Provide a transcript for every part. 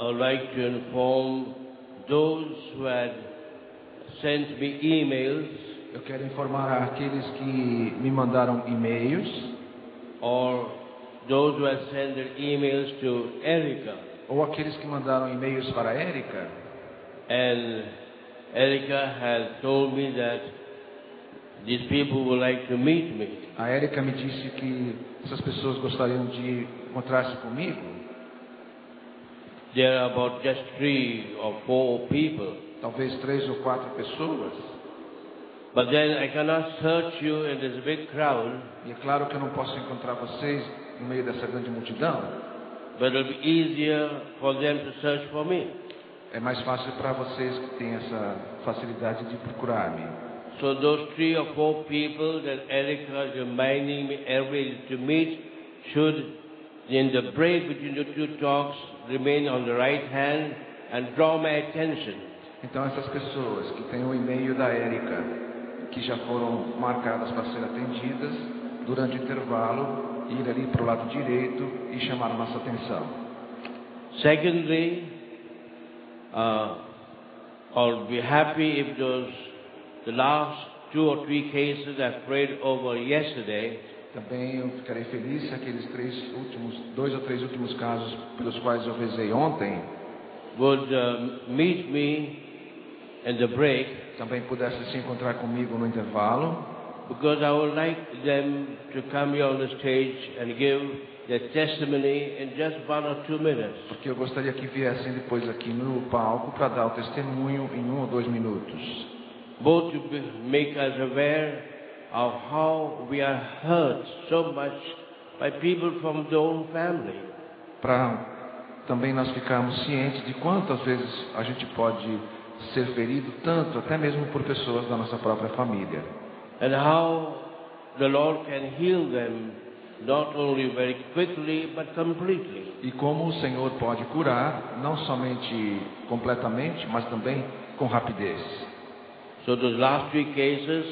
I would like to inform those who had sent me emails Eu quero informar aqueles que me mandaram e-mails or those who had sent their emails to Erica. ou aqueles que mandaram e-mails para a Érica. And Erica has told me that these people would like to meet me. A Érica me disse que essas pessoas gostariam de encontrar-se comigo. There are about just 3 or 4 people. Talvez 3 ou 4 pessoas. But then I cannot search you in this big crowd. E é claro que eu não posso encontrar vocês no meio dessa grande multidão. But it will be easier for them to search for me. É mais fácil para vocês que têm essa facilidade de procurar-me. So those 3 or 4 people that Erica is reminding me every day to meet should, in the break between the 2 talks, remain on the right hand and draw my attention. Então essas pessoas que têm o e-mail da Érica, que já foram marcadas para ser atendidas, durante o intervalo, ir ali para o lado direito e chamar a nossa atenção. Secondly, I'll be happy if the last 2 or 3 cases I prayed over yesterday Também eu ficarei feliz se aqueles 2 ou 3 últimos casos pelos quais eu rezei ontem would meet me in the break, também pudessem se encontrar comigo no intervalo, because I would like them to come here on the stage and give their testimony in just 1 or 2 minutes. porque eu gostaria que viessem depois aqui no palco para dar o testemunho em 1 ou 2 minutos. Both to make us aware of how we are hurt so much by people from their own family. Para também nós ficarmos cientes de quantas vezes a gente pode ser ferido, tanto até mesmo por pessoas da nossa própria família. And how the Lord can heal them, not only very quickly, but completely. E como o Senhor pode curar, não somente completamente, mas também com rapidez. So those last 3 cases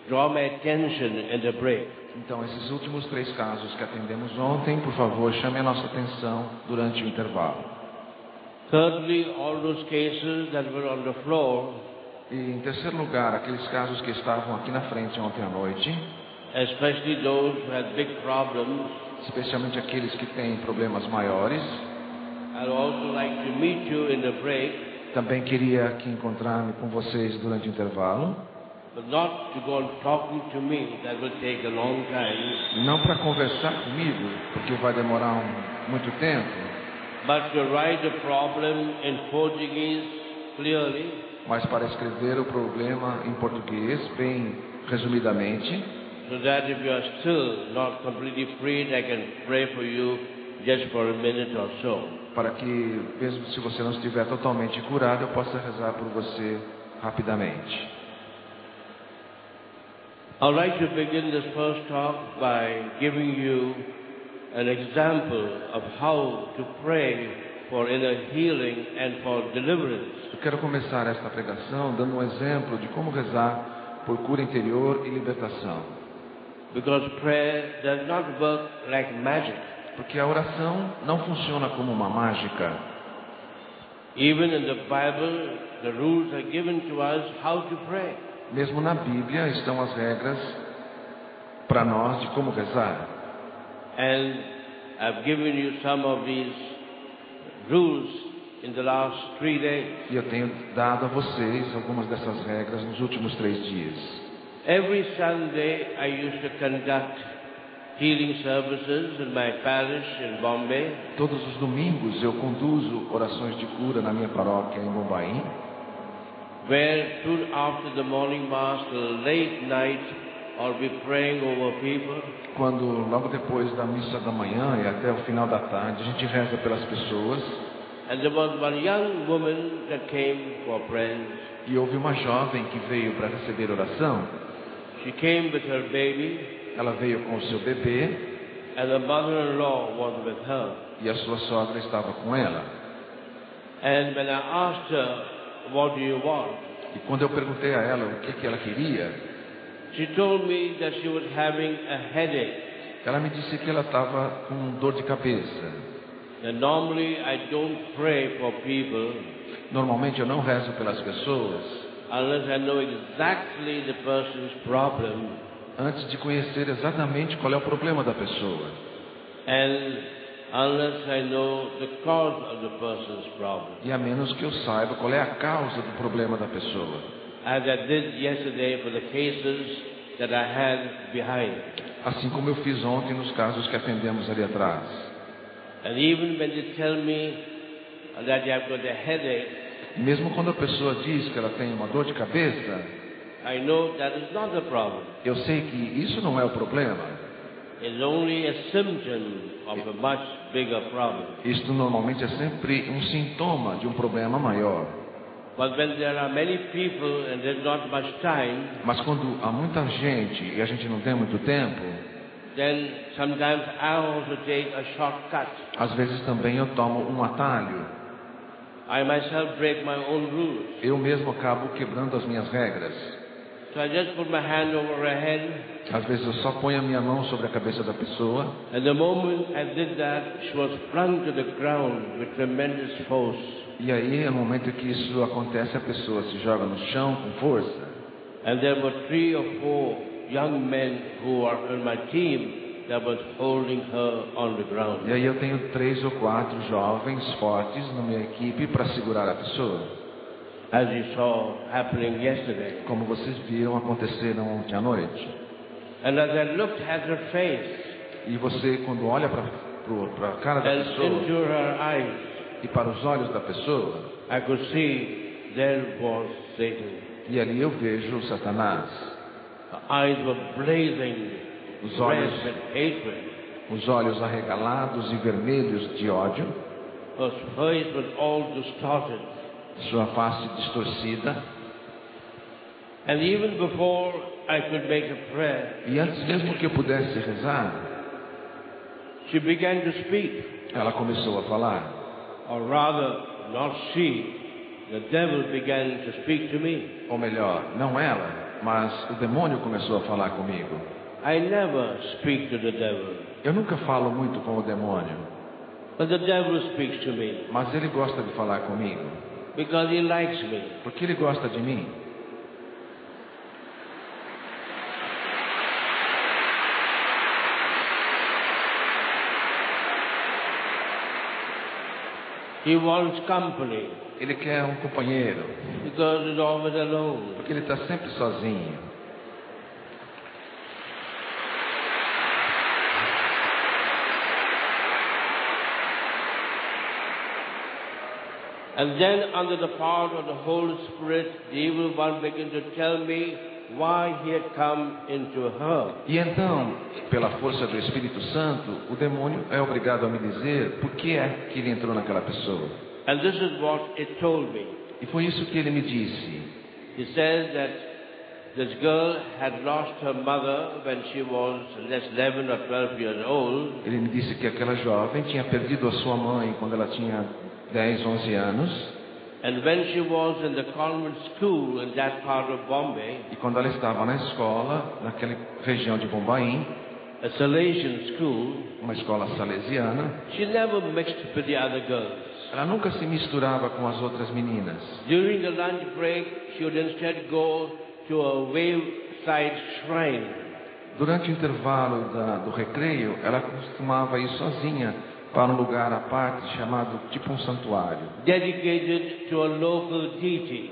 draw my attention in the break. Então, esses últimos 3 casos que atendemos ontem, por favor, chame a nossa atenção durante o intervalo. Thirdly, all those cases that were on the floor, E, em terceiro lugar, aqueles casos que estavam aqui na frente ontem à noite, especially those who had big problems, especialmente aqueles que têm problemas maiores, I'd also like to meet you in the break, também queria aqui encontrar-me com vocês durante o intervalo, but not to go on talking to me, that will take a long time, não para conversar comigo, porque vai demorar muito tempo, but to write the problem in Portuguese clearly, mas para escrever o problema em português, bem resumidamente, so that if you are still not completely freed, I can pray for you just for a minute or so. para que, mesmo se você não estiver totalmente curado, eu possa rezar por você rapidamente. I'd like to begin this first talk by giving you an example of how to pray for inner healing and for deliverance. Eu quero começar esta pregação dando um exemplo de como rezar por cura interior e libertação. Because prayer does not work like magic. Porque a oração não funciona como uma mágica. Even in the Bible, the rules are given to us how to pray. Mesmo na Bíblia estão as regras para nós de como rezar. And I've given you some of these rules in the last 3 days. E eu tenho dado a vocês algumas dessas regras nos últimos 3 dias. Every Sunday I used to conduct healing services in my parish in Bombay. Todos os domingos eu conduzo orações de cura na minha paróquia em Bombaim, Where soon after the morning mass till late night I'll be praying over people. quando logo depois da missa da manhã e até o final da tarde a gente reza pelas pessoas. And there was one young woman that came for prayers. E houve uma jovem que veio para receber oração. She came with her baby Ela veio com o seu bebê and the mother-in-law was with her. e a sua sogra estava com ela. And when I asked her, what do you want? E quando eu perguntei a ela o que ela queria, She told me that she was having a headache. ela me disse que ela estava com dor de cabeça. And normally I don't pray for people Normalmente eu não rezo pelas pessoas unless I know exactly the person's problem antes de conhecer exatamente qual é o problema da pessoa. and unless I know the cause of the person's problem. E a menos que eu saiba qual é a causa do problema da pessoa. As I did yesterday for the cases that I had behind. Assim como eu fiz ontem nos casos que atendemos ali atrás. And even when they tell me that they have got a headache, E mesmo quando a pessoa diz que ela tem uma dor de cabeça, I know that is not the problem. eu sei que isso não é o problema. It's only a symptom of a much bigger problem. Isto normalmente é sempre um sintoma de um problema maior. But when there are many people and there's not much time, Mas quando há muita gente e a gente não tem muito tempo, then sometimes I also take a shortcut. às vezes também eu tomo um atalho. I myself break my own rules. Eu mesmo acabo quebrando as minhas regras. So I just put my hand over her head, Às vezes eu só ponho a minha mão sobre a cabeça da pessoa. and the moment I did that, she was flung to the ground with tremendous force. E aí, no momento que isso acontece, a pessoa se joga no chão com força. And there were 3 or 4 young men who are on my team that was holding her on the ground. E aí eu tenho 3 ou 4 jovens fortes na minha equipe para segurar a pessoa. As you saw happening yesterday. Como vocês viram acontecer ontem à noite. And as I looked at her face E você, quando olha para a cara da and pessoa into her eyes, e para os olhos da pessoa, I could see there was Satan. e ali eu vejo Satanás. Her eyes were blazing Os red olhos, with hatred. os olhos arregalados e vermelhos de ódio. Her face was all distorted. Sua face distorcida. And even before I could make a prayer, E antes mesmo que eu pudesse rezar, she began to speak. ela começou a falar. Or rather, not she, the devil began to speak to me. Ou melhor, não ela, mas o demônio começou a falar comigo. I never speak to the devil, Eu nunca falo muito com o demônio, but the devil speaks to me mas ele gosta de falar comigo, because he likes me. porque ele gosta de mim. He wants company Ele quer um companheiro, because he's always alone. porque ele está sempre sozinho. And then under the power of the Holy Spirit, the evil one began to tell me why he had come into her. E então, pela força do Espírito Santo, o demônio é obrigado a me dizer por que é que ele entrou naquela pessoa. And this is what it told me. E foi isso que ele me disse. He says that this girl had lost her mother when she was just 11 or 12 years old. Ele me disse que aquela jovem tinha perdido a sua mãe quando ela tinha 10, 11 anos. And when she was in the convent school in that part of Bombay, E quando ela estava na escola, naquela região de Bombaim, a Salesian school, uma escola salesiana, she never mixed with the other girls. ela nunca se misturava com as outras meninas. During the lunch break, she would instead go to a wayside shrine. Durante o intervalo do recreio, ela costumava ir sozinha para um lugar à parte chamado tipo um santuário, Dedicated to a local deity.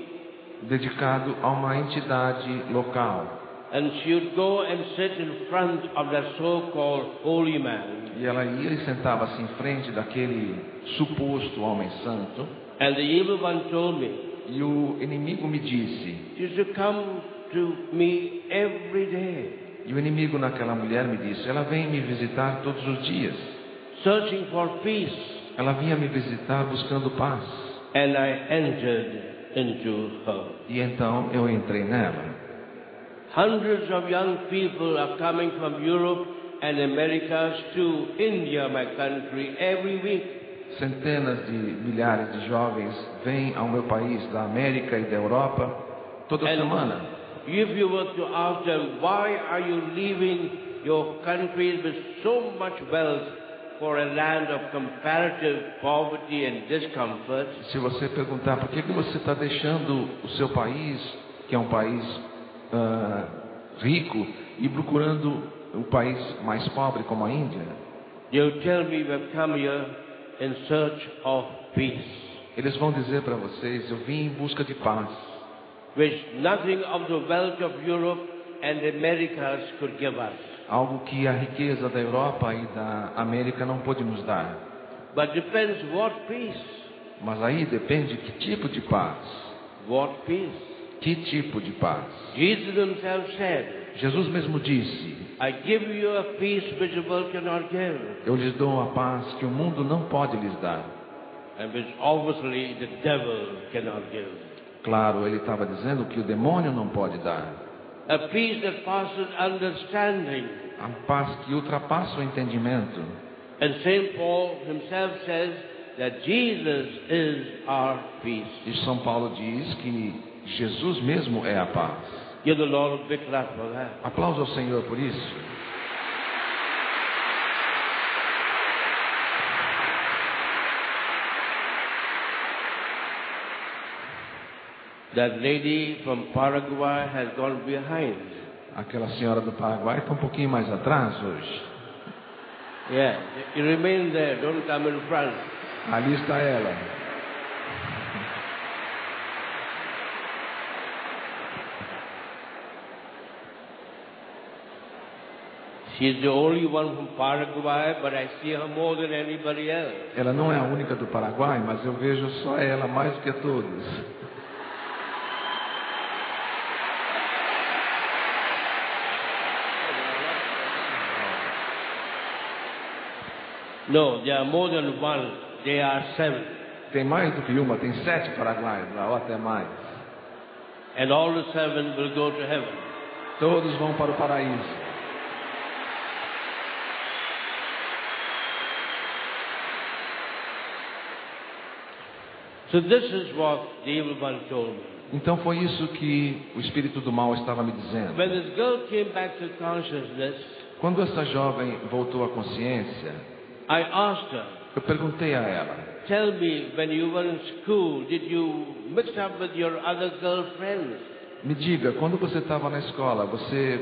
dedicado a uma entidade local. And she would go and sit in front of that so-called holy man. E ela ia e sentava-se em frente daquele suposto homem santo. And the evil one told me, E o inimigo me disse, you should come to me every day, e o inimigo naquela mulher me disse, ela vem me visitar todos os dias. searching for peace. Ela vinha me visitar buscando paz. And I entered into her. E então eu entrei nela. Hundreds of young people are coming from Europe and Americas to India, my country, every week. Centenas de milhares de jovens vêm ao meu país, da América e da Europa, toda semana. If you were to ask them, why are you leaving your countries with so much wealth for a land of comparative poverty and discomfort, Se você perguntar por que você está deixando o seu país, que é um país rico, e procurando um país mais pobre como a Índia, they'll tell me we've come here in search of peace, eles vão dizer para vocês: eu vim em busca de paz, which nothing of the wealth of Europe and Americas could give us. algo que a riqueza da Europa e da América não pôde nos dar. But depends what peace. Mas aí depende que tipo de paz. What peace? Que tipo de paz? Jesus himself said, Jesus mesmo disse: I give you a peace which the world cannot give. eu lhes dou a paz que o mundo não pode lhes dar. And which obviously the devil cannot give. Claro, ele estava dizendo que o demônio não pode dar. A peace that passes understanding. A paz que ultrapassa o entendimento. And St. Paul himself says that Jesus is our peace. E São Paulo diz que Jesus mesmo é a paz. Give the Lord a big clap for that. Aplausos ao Senhor por isso. That lady from Paraguay has gone behind. Aquela senhora do Paraguai está um pouquinho mais atrás hoje. Yeah, you remain there, don't come in front. Ali está ela. She's the only one from Paraguay, but I see her more than anybody else. Ela não é a única do Paraguai, mas eu vejo só ela mais do que todos. No, there are more than one. There are 7. Tem mais do que uma, tem 7 paraguaios lá, ou até mais. And all the 7 will go to heaven. Todos vão para o paraíso. So this is what the evil one told me. Então foi isso que o espírito do mal estava me dizendo. When this girl came back to consciousness, Quando essa jovem voltou à consciência, I asked her, eu perguntei a ela: tell me, when you were in school, did you mix up with your other girlfriends? me diga, quando você estava na escola, você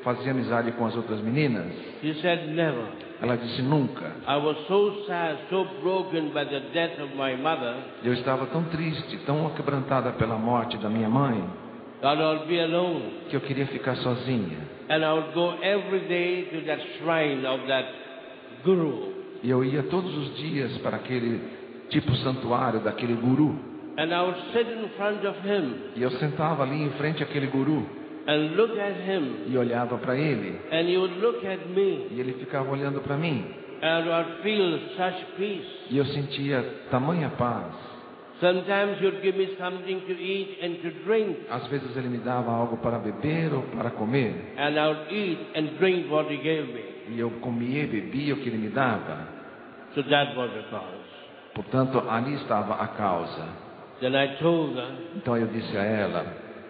fazia amizade com as outras meninas? She said, never. Ela disse: nunca. I was so sad, so broken by the death of my mother, Eu estava tão triste, tão quebrantada pela morte da minha mãe, that I'll be alone. que eu queria ficar sozinha. And I would go every day to that shrine of that guru. E eu ia todos os dias para aquele tipo santuário daquele guru. And I would sit in front of him E eu sentava ali em frente àquele guru and look at him. e olhava para ele. And he would look at me. E ele ficava olhando para mim. And I'd feel such peace. E eu sentia tamanha paz. Sometimes he'd give me something to eat and to drink. Às vezes ele me dava algo para beber ou para comer. And I would eat and drink what he gave me. E eu comia e bebia o que ele me dava. So that was the cause. Portanto, ali estava a causa. Then I told her, Então eu disse a ela: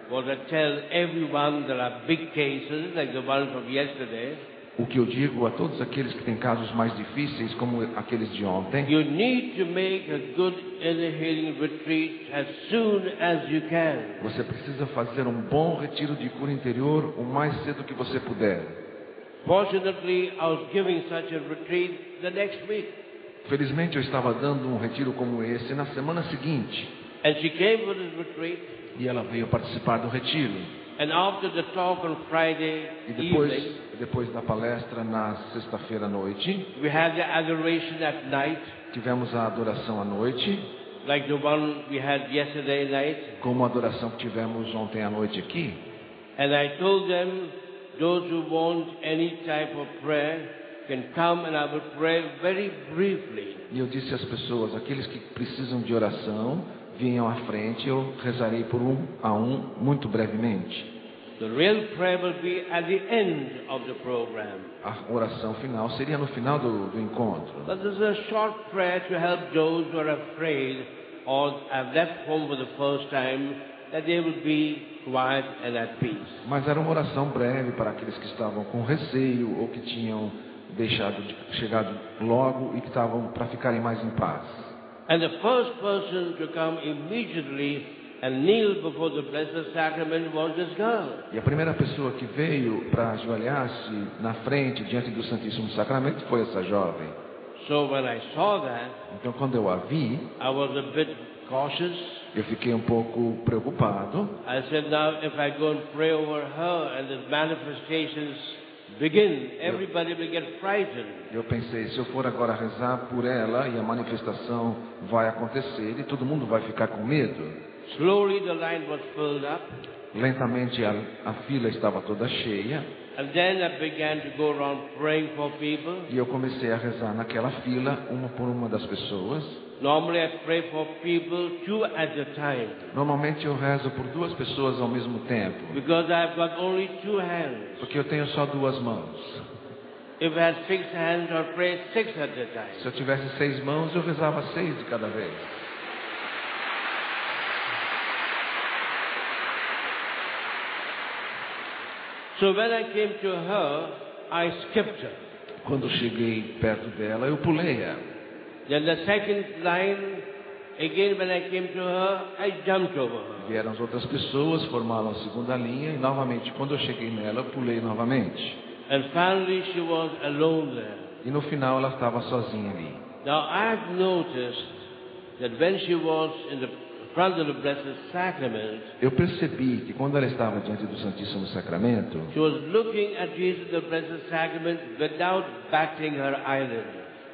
well, I tell everyone there are big cases like the one from yesterday. o que eu digo a todos aqueles que têm casos mais difíceis, como aqueles de ontem, You need to make a good inner healing retreat as soon as you can. você precisa fazer um bom retiro de cura interior o mais cedo que você puder. Fortunately, I was giving such a retreat the next week. Felizmente eu estava dando um retiro como esse na semana seguinte, And she came for this retreat. e ela veio participar do retiro. And after the talk on Friday E evening, depois da palestra na sexta-feira à noite, we had the adoration at night, tivemos a adoração à noite, like the one we had yesterday night. como a adoração que tivemos ontem à noite aqui. And I told them, those who want any type of prayer can come and I will pray very briefly. E eu disse às pessoas: aqueles que precisam de oração, venham à frente, eu rezarei por um a um, muito brevemente. The real prayer will be at the end of the program. A oração final seria no final do encontro. But this is a short prayer to help those who are afraid or have left home for the first time, that they will be quiet and at peace. Mas era uma oração breve para aqueles que estavam com receio ou que tinham chegado logo e que estavam para ficarem mais em paz. And the first person to come immediately and kneel before the Blessed Sacrament was this girl. E a primeira pessoa que veio para ajoelhar-se na frente, diante do Santíssimo Sacramento, foi essa jovem. So when I saw that, Então, quando eu a vi, I was a bit cautious. eu fiquei um pouco preocupado. I said, now if I go and pray over her and the manifestations begin, everybody will get frightened. Eu pensei, se eu for agora rezar por ela e a manifestação vai acontecer e todo mundo vai ficar com medo. Slowly the line was filled up. Lentamente a fila estava toda cheia. And then I began to go around praying for people. E eu comecei a rezar naquela fila, uma por uma das pessoas. Normally I pray for people 2 at a time. Normalmente eu rezo por 2 pessoas ao mesmo tempo. Because I've got only 2 hands. Porque eu tenho só 2 mãos. If I had 6 hands, I'd pray 6 at a time. Se eu tivesse 6 mãos, eu rezava 6 de cada vez. So when I came to her, I skipped her. Quando cheguei perto dela, eu pulei ela. Then the second line, again when I came to her, I jumped over her. Vieram as outras pessoas, formaram a segunda linha e novamente, quando eu cheguei nela, eu pulei novamente. And finally she was alone there. E no final ela estava sozinha ali. Now I've noticed that when she was in the front of the Blessed Sacrament, Eu percebi que quando ela estava diante do Santíssimo Sacramento, she was looking at Jesus, the Blessed Sacrament, without batting her eyelid.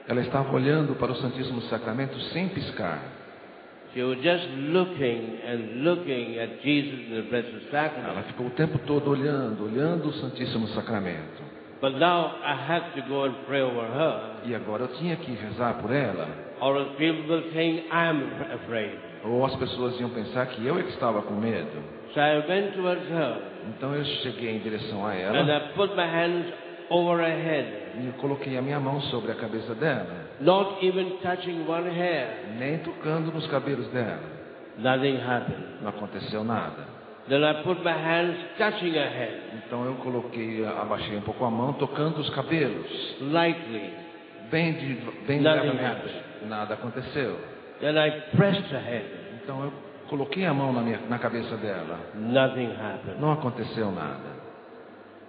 ela estava olhando para o Santíssimo Sacramento sem piscar. She was just looking and looking at Jesus, the Blessed Ela Sacrament. ficou o tempo todo olhando o Santíssimo Sacramento. But now I had to go and pray over her, E agora eu tinha que rezar por ela. or else people will think I'm afraid. Ou as pessoas iam pensar que eu é que estava com medo. So I went towards her Então eu cheguei em direção a and ela I put my hands over her head, e eu coloquei a minha mão sobre a cabeça dela, not even touching one hair. nem tocando nos cabelos dela. Nothing happened. Não aconteceu nada. Then I put my hands touching her head, Então eu abaixei um pouco a mão, tocando os cabelos, lightly. bem Nothing levemente. happened. Nada aconteceu. Then I pressed her head. Então eu coloquei a mão na cabeça dela. Nothing happened. Não aconteceu nada.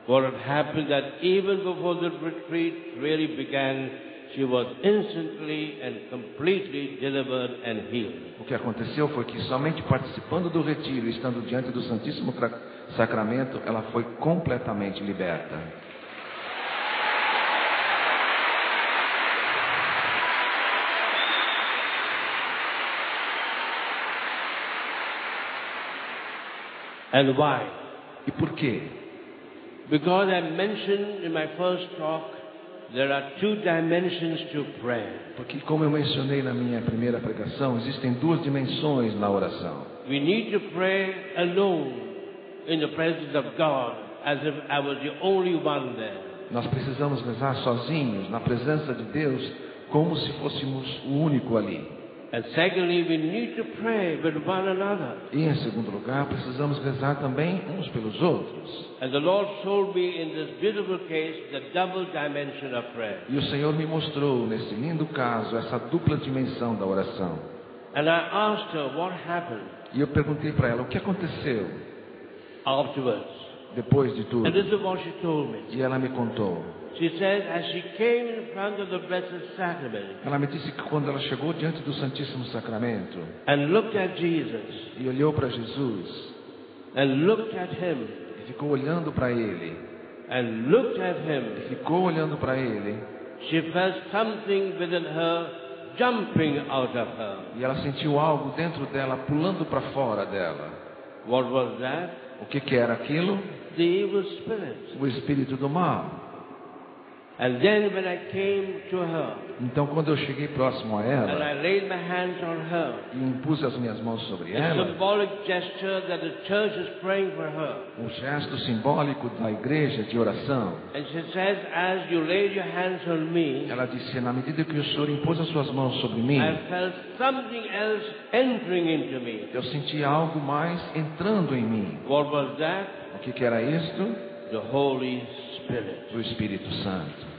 What had happened that even before the retreat really began, she was instantly and completely delivered and healed. O que aconteceu foi que somente participando do retiro, estando diante do Santíssimo Sacramento, ela foi completamente liberta. And why? E por quê? Because I mentioned in my first talk, there are 2 dimensions to prayer. Porque, como eu mencionei na minha primeira pregação, existem 2 dimensões na oração. We need to pray alone in the presence of God, as if I was the only one there. Nós precisamos rezar sozinhos, na presença de Deus, como se fôssemos o único ali. And secondly, we need to pray with one another. E, em segundo lugar, precisamos rezar também uns pelos outros. And the Lord showed me in this beautiful case the double dimension of prayer. E o Senhor me mostrou, nesse lindo caso, essa dupla dimensão da oração. And I asked her what happened E eu perguntei para ela, o que aconteceu afterwards. depois de tudo? And this is what she told me. E ela me contou. She said, as she came in front of the Blessed Sacrament Ela me disse que quando ela chegou diante do Santíssimo Sacramento and looked at Jesus e olhou para Jesus and looked at him e ficou olhando para ele, and looked at him, ficou olhando para ele, she felt something within her jumping out of her. e ela sentiu algo dentro dela pulando para fora dela. What was that? O que era aquilo? The evil spirit. O espírito do mal. And then when I came to her Então, quando eu cheguei próximo a and ela I laid my hands on her, e impus as minhas mãos sobre a ela, symbolic gesture that the church is praying for her. um gesto simbólico da igreja de oração, And she says, as you laid your hands on me, ela disse, na medida que o Senhor impôs as suas mãos sobre mim, I felt something else entering into me. eu senti algo mais entrando em mim. What was that? O que era isto? The Holy Spirit. O Espírito Santo.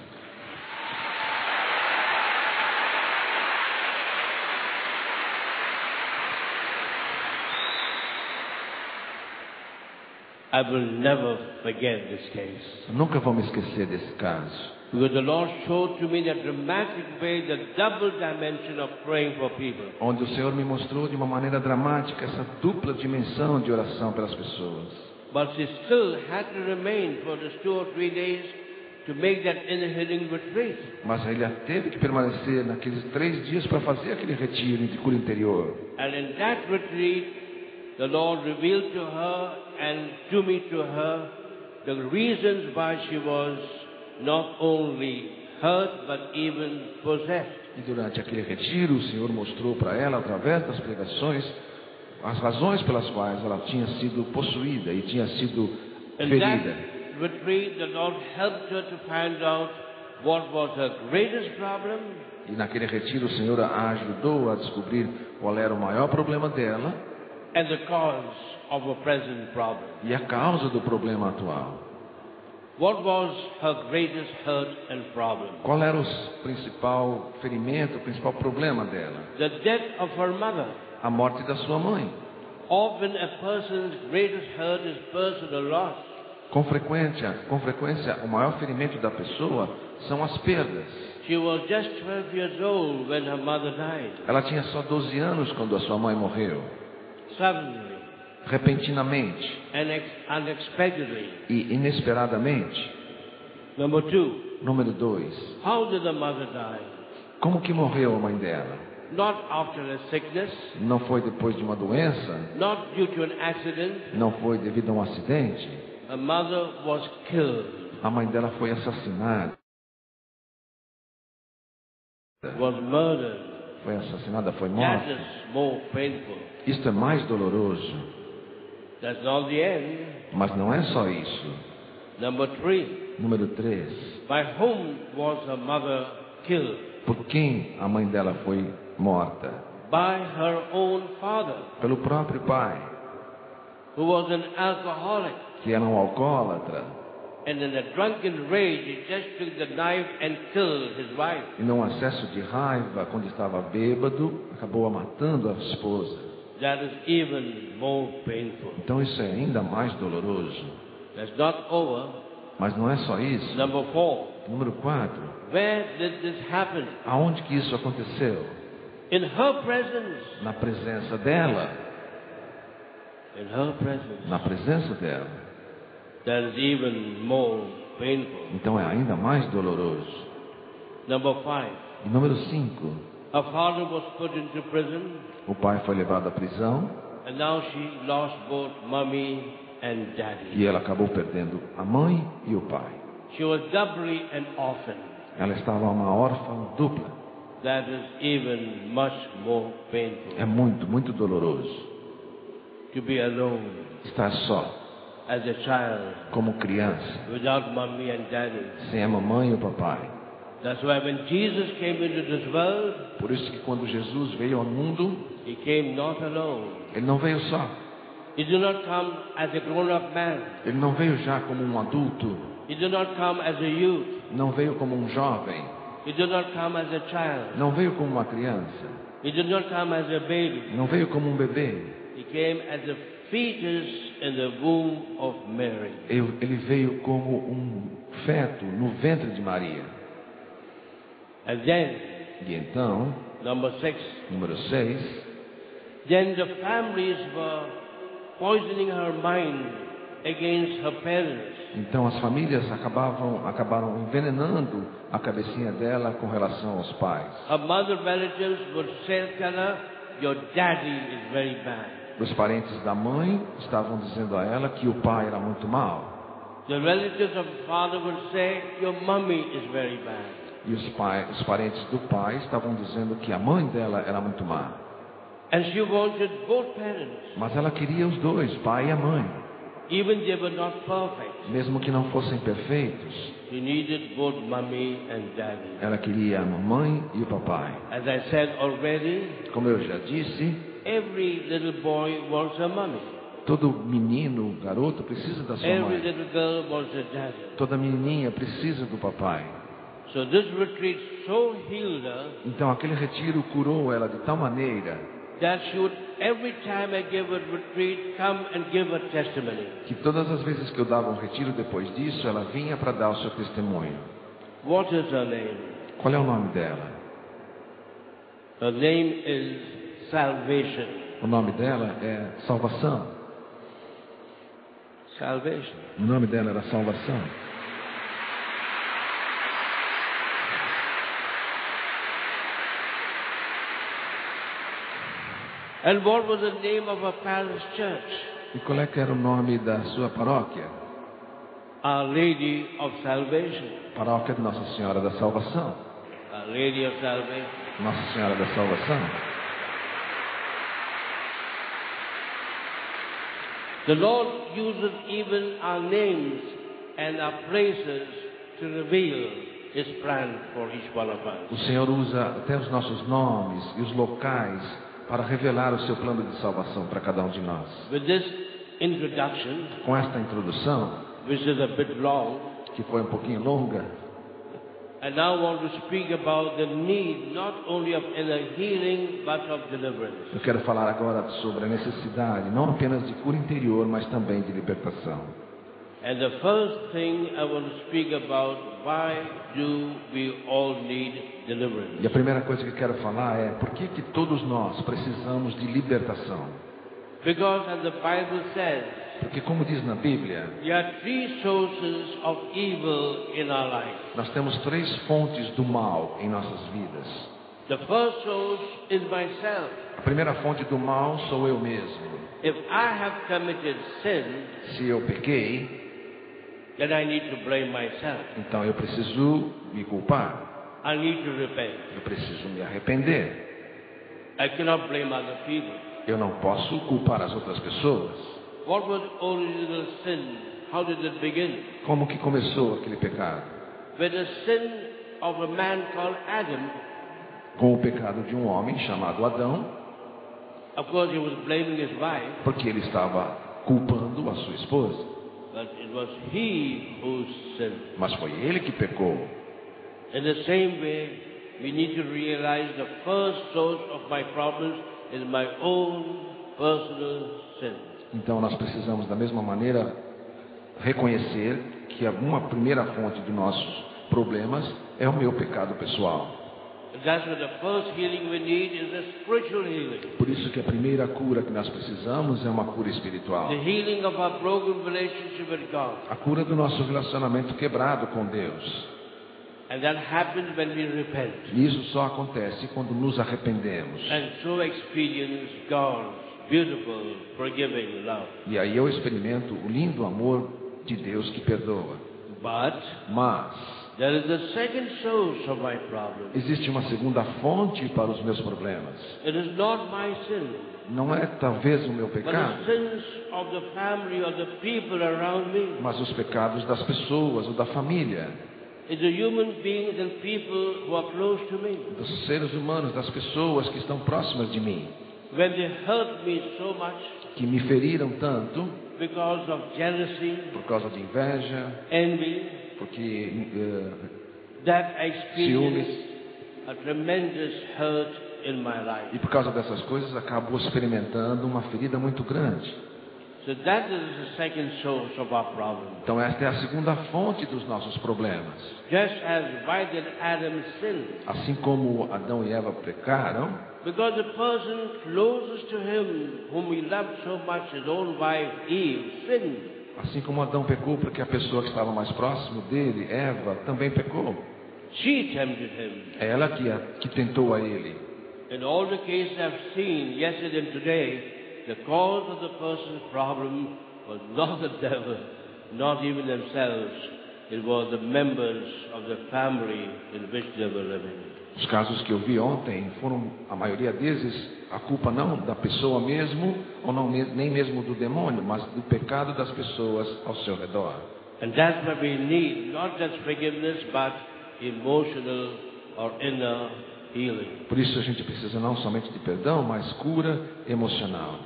I will never forget this case. Nunca vou me esquecer desse caso. Because the Lord showed to me in a dramatic way the double dimension of praying for people. Onde o Senhor me mostrou de uma maneira dramática essa dupla dimensão de oração pelas pessoas. But she still had to remain for those 2 or 3 days to make that inner healing retreat. Mas ele teve que permanecer naqueles 3 dias para fazer aquele retiro de cura interior. And in that retreat, the Lord revealed to her and to me to her the reasons why she was not only hurt but even possessed. E durante aquele retiro, o Senhor mostrou para ela, através das pregações, as razões pelas quais ela tinha sido possuída e tinha sido In ferida. that retreat, the Lord helped her to find out what was her greatest problem. E naquele retiro, o Senhor a ajudou a descobrir qual era o maior problema dela And the cause of her present problem. e a causa do problema atual. What was her greatest hurt and problem? Qual era o principal ferimento, o principal problema dela? The death of her mother. A morte da sua mãe. Often a person's greatest hurt is personal loss. Com frequência, o maior ferimento da pessoa são as perdas. She was just 12 years old when her mother died. Ela tinha só 12 anos quando a sua mãe morreu. Suddenly Repentinamente and unexpectedly. e inesperadamente. Number 2. Número 2. How did the mother die? Como que morreu a mãe dela? Not after a sickness, Não foi depois de uma doença? not due to an accident. Não foi devido a um acidente? Her mother was killed, A mãe dela foi assassinada. was murdered. Foi assassinada, foi That morta. is more painful. Isto é mais doloroso. That's not the end. Mas não é só isso. Number 3. Número 3. By whom was her mother killed? Por quem a mãe dela foi morta? By her own father, Pelo próprio pai, who was an alcoholic. que era um alcoólatra. And in a drunken rage, he just took the knife and killed his wife. E num acesso de raiva, quando estava bêbado, acabou matando a esposa. That is even more painful. Então isso é ainda mais doloroso. That's not over. Mas não é só isso. Number 4. Número 4. Where did this happen? Aonde que isso aconteceu? In her presence. Na presença dela. In her presence. Na presença dela. That is even more painful. Então é ainda mais doloroso. Number 5. E número 5. Her father was put into prison, O pai foi levado à prisão and now she lost both mommy and daddy. e ela acabou perdendo a mãe e o pai. She was doubly an orphan. Ela estava uma órfã dupla. That is even much more painful. É muito, muito doloroso To be alone estar só, as a child, como criança, without mommy and daddy. sem a mamãe e o papai. That's why when Jesus came into this world, Por isso que quando Jesus veio ao mundo, he came not alone. ele não veio só. He did not come as a grown-up man. Ele não veio já como um adulto, He did not come as a youth. não veio como um jovem, He did not come as a child. não veio como uma criança, He did not come as a baby. não veio como um bebê. He came as a fetus in the womb of Mary. Ele veio como um feto no ventre de Maria. And then, E então, number 6, número 6, then the families were poisoning her mind against her parents. então as famílias acabaram envenenando a cabecinha dela com relação aos pais. Her mother relatives would tell her, your daddy is very bad. Os parentes da mãe estavam dizendo a ela que o pai era muito mau. The relatives of the father would say, your mommy is very bad. E os parentes do pai estavam dizendo que a mãe dela era muito má. And she wanted both parents. Mas ela queria os dois, pai e a mãe. Even they were not perfect. Mesmo que não fossem perfeitos, She needed both mommy and daddy. ela queria a mamãe e o papai. As I said already, Como eu já disse, every little boy wants a mommy. todo menino, garoto precisa da sua Every mãe. little girl wants a daddy. Toda menininha precisa do papai. So this retreat so healed her Então aquele retiro curou ela de tal maneira that she would, every time I gave a retreat, come and give a testimony. Que todas as vezes que eu dava um retiro depois disso, ela vinha para dar o seu testemunho. What is her name? Qual é o nome dela? Her name is Salvation. O nome dela é Salvação. Salvation. O nome dela era Salvação. And what was the name of her parish church? E qual é que era o nome da sua paróquia? Our Lady of Salvation. Paróquia de Nossa Senhora da Salvação. Our Lady of Salvation. Nossa Senhora da Salvação. The Lord uses even our names and our places to reveal His plan for each one of us. O Senhor usa até os nossos nomes e os locais para revelar o seu plano de salvação para cada um de nós. With this introduction, Com esta introdução, which is a bit long, que foi um pouquinho longa, I now want to speak about the need not only of inner healing but of deliverance. eu quero falar agora sobre a necessidade não apenas de cura interior, mas também de libertação. And the first thing I want to speak about, why do we all need deliverance? E a primeira coisa que eu quero falar é por que todos nós precisamos de libertação? Because as the Bible says, Porque como diz na Bíblia, there are three sources of evil in our life. nós temos três fontes do mal em nossas vidas. The first source is myself. A primeira fonte do mal sou eu mesmo. If I have committed sin, Se eu pequei, then I need to blame myself. então eu preciso me culpar. I need to repent. Eu preciso me arrepender. I cannot blame other people. Eu não posso culpar as outras pessoas. What was original sin? How did it begin? Como que começou aquele pecado? With the sin of a man called Adam. Com o pecado de um homem chamado Adão, Of course, he was blaming his wife, porque ele estava culpando a sua esposa. but it was he who sinned. Mas foi ele que pecou. In the same way, we need to realize the first source of my problems is my own personal sin. Então nós precisamos da mesma maneira reconhecer que uma primeira fonte de nossos problemas é o meu pecado pessoal. And that's why the first healing we need is a spiritual healing. Por isso que a primeira cura que nós precisamos é uma cura espiritual. The healing of our broken relationship with God. A cura do nosso relacionamento quebrado com Deus. And that happens when we repent. E isso só acontece quando nos arrependemos. And so experience God's beautiful, forgiving love. E aí eu experimento o lindo amor de Deus que perdoa. Mas There is a second source of my problem. existe uma segunda fonte para os meus problemas. It is not my sin, Não é talvez o meu but pecado, the sins of the family or the people around me. mas os pecados das pessoas ou da família, It's the human beings and people who are close to me. dos seres humanos, das pessoas que estão próximas de mim, When they hurt me so much que me feriram tanto because of jealousy, por causa de inveja, envy, porque that I experience ciúmes, a tremendous hurt in my e life. por causa dessas coisas acabo experimentando uma ferida muito grande. So that is the second source of our problem. Então esta é a segunda fonte dos nossos problemas. Just as why did Adam sin? Assim como Adão e Eva pecaram, Because the person closest to him, whom he loved so much, his own wife Eve, sinned. assim como Adão pecou porque a pessoa que estava mais próximo dele, Eva, também pecou. She tempted him. É ela que tentou a ele. In all the cases I've seen yesterday and today, the cause of the person's problem was not the devil, not even themselves. It was the members of the family in which they were living. Os casos que eu vi ontem foram, a maioria deles, a culpa não da pessoa mesmo, ou não, nem mesmo do demônio, mas do pecado das pessoas ao seu redor. And that's what we need, not just forgiveness, but emotional or inner healing. Por isso a gente precisa não somente de perdão, mas cura emocional.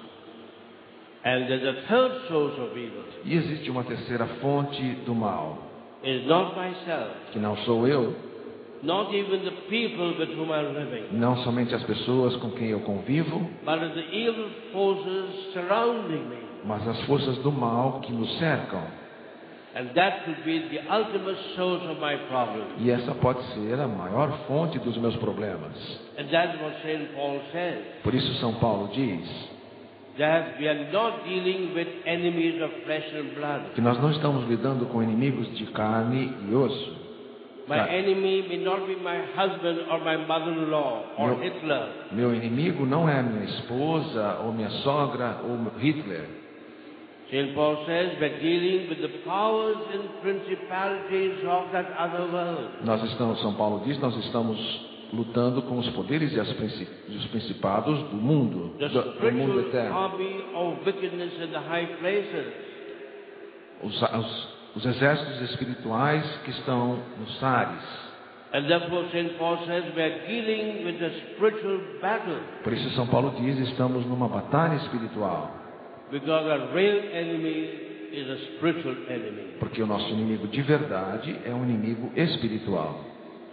And there's a third source of evil. E existe uma terceira fonte do mal, It's not myself, que não sou eu, not even the people with whom I'm living, não somente as pessoas com quem eu convivo, but the evil forces surrounding me. mas as forças do mal que nos cercam. And that could be the ultimate source of my problem. E essa pode ser a maior fonte dos meus problemas. And that's what St. Paul says, Por isso São Paulo diz that we are not dealing with enemies of flesh and blood. que nós não estamos lidando com inimigos de carne e osso. My enemy may not be my husband or my mother-in-law or Hitler. Meu inimigo não é minha esposa ou minha sogra ou Hitler. St. Paul says we're dealing with the powers and principalities of that other world. São Paulo diz, nós estamos lutando com os poderes e os principados do mundo, The do mundo spiritual eterno. army of wickedness in the high places. Os exércitos espirituais que estão nos ares. And therefore St. Paul says we are dealing with a spiritual battle. Por isso São Paulo diz, estamos numa batalha espiritual. Because our real enemy is a spiritual enemy. Porque o nosso inimigo de verdade é um inimigo espiritual.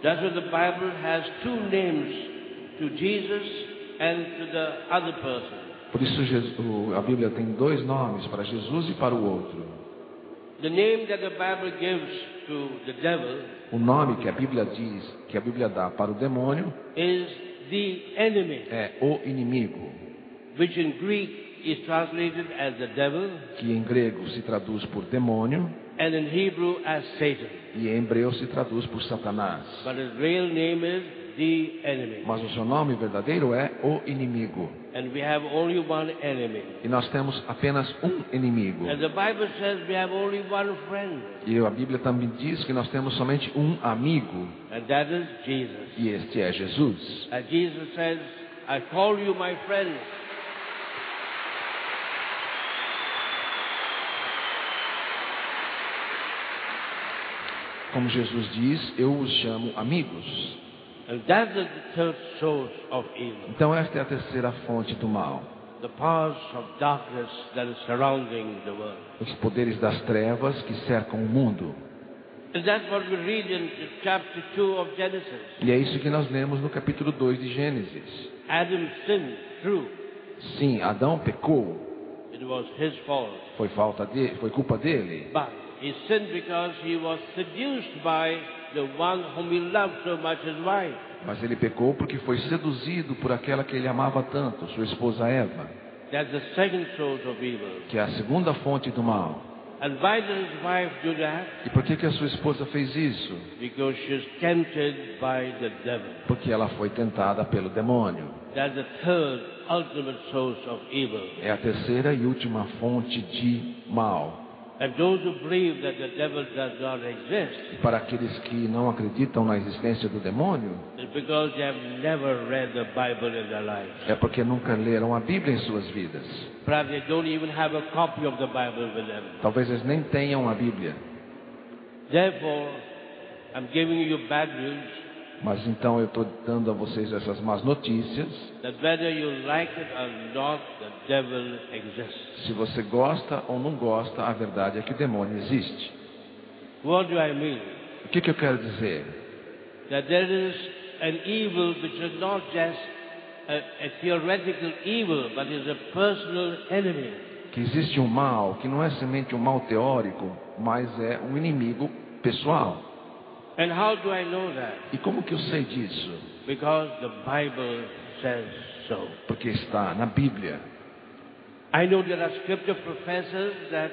That's why the Bible has two names, to Jesus and to the other person. Por isso a Bíblia tem dois nomes, para Jesus e para o outro. The name that the Bible gives to the devil O nome que a Bíblia diz, que a Bíblia dá para o demônio, is the enemy, é o inimigo, which in Greek is translated as the devil, que em grego se traduz por demônio and in Hebrew as Satan. e em hebreu se traduz por Satanás. But his real name is the enemy. Mas o seu nome verdadeiro é o inimigo. And we have only one enemy. E nós temos apenas um inimigo. And the Bible says we have only one friend. E a Bíblia também diz que nós temos somente um amigo. And that is Jesus. E este é Jesus. And Jesus says, I call you my friend. Como Jesus diz, eu os chamo amigos. And that is the third source of evil. Então esta é a terceira fonte do mal. The powers of darkness that is surrounding the world. Os poderes das trevas que cercam o mundo. And that's what we read in chapter 2 of Genesis. E é isso que nós lemos no capítulo 2 de Gênesis. Adam sinned, true. Sim, Adão pecou. It was his fault. Foi culpa dele. But he sinned because he was seduced by the one whom he loved so much, his wife. Mas ele pecou porque foi seduzido por aquela que ele amava tanto, sua esposa Eva. That's the second source of evil. Que é a segunda fonte do mal. And why did his wife do that? E por que a sua esposa fez isso? Because she was tempted by the devil. Porque ela foi tentada pelo demônio. That's the third ultimate source of evil. É a terceira e última fonte de mal. And those who believe that the devil does not exist, E para aqueles que não acreditam na existência do demônio, it's because they have never read the Bible in their lives. é porque nunca leram a Bíblia em suas vidas. Perhaps they don't even have a copy of the Bible with them. Talvez eles nem tenham a Bíblia. Therefore, I'm giving you bad news. Mas então eu estou dando a vocês essas más notícias. That whether you like it or not, the devil exists. Se você gosta ou não gosta, a verdade é que o demônio existe. What do I mean? O que eu quero dizer? That there is an evil which is not just a theoretical evil, but is a personal enemy. Que existe um mal que não é somente um mal teórico, mas é um inimigo pessoal. And how do I know that? E como que eu sei disso? Because the Bible says so. Porque está na Bíblia. I know there are scripture professors that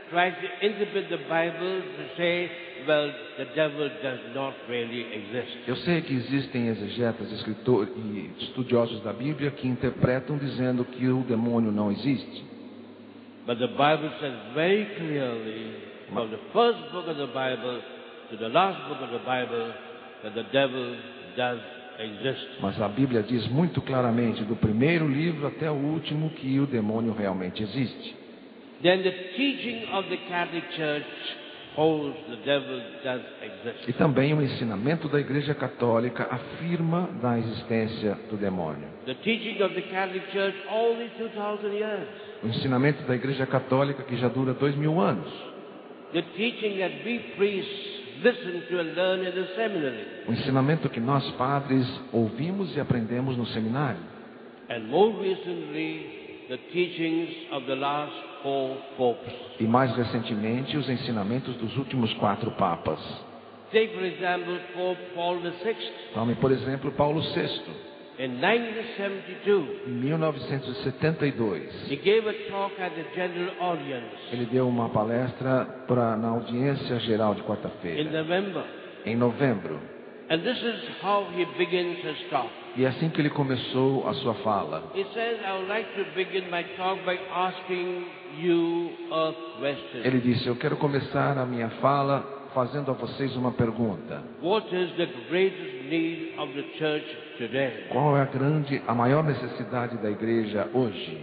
try to interpret the Bible to say, well, the devil does not really exist. Eu sei que existem exegetas, escritores e estudiosos da Bíblia que interpretam dizendo que o demônio não existe. But the Bible says very clearly, from the first book of the Bible to the last book of the Bible, that the devil does exist. Mas a Bíblia diz muito claramente, do primeiro livro até o último, que o demônio realmente existe. Then the teaching of the Catholic Church holds the devil does exist. E também o ensinamento da Igreja Católica afirma da existência do demônio. The teaching of the Catholic Church all these 2,000 years. O ensinamento da Igreja Católica que já dura 2000 anos. The teaching that we priests listen to and learn in the seminary. O ensinamento que nós padres ouvimos e aprendemos no seminário. And more recently, the teachings of the last 4 popes. E mais recentemente, os ensinamentos dos últimos 4 papas. Take, for example, Pope Paul VI. Tome, por exemplo, Paulo VI. In 1972, Em 1972, he gave a talk at the general audience ele deu uma palestra na audiência geral de in quarta-feira, November. em novembro. And this is how he begins his talk. E é assim que ele começou a sua fala. He says, I would like to begin my talk by asking you a question. Ele disse: eu quero começar a minha fala fazendo a vocês uma pergunta. What is the greatest need of the church today? Qual é a maior necessidade da igreja hoje?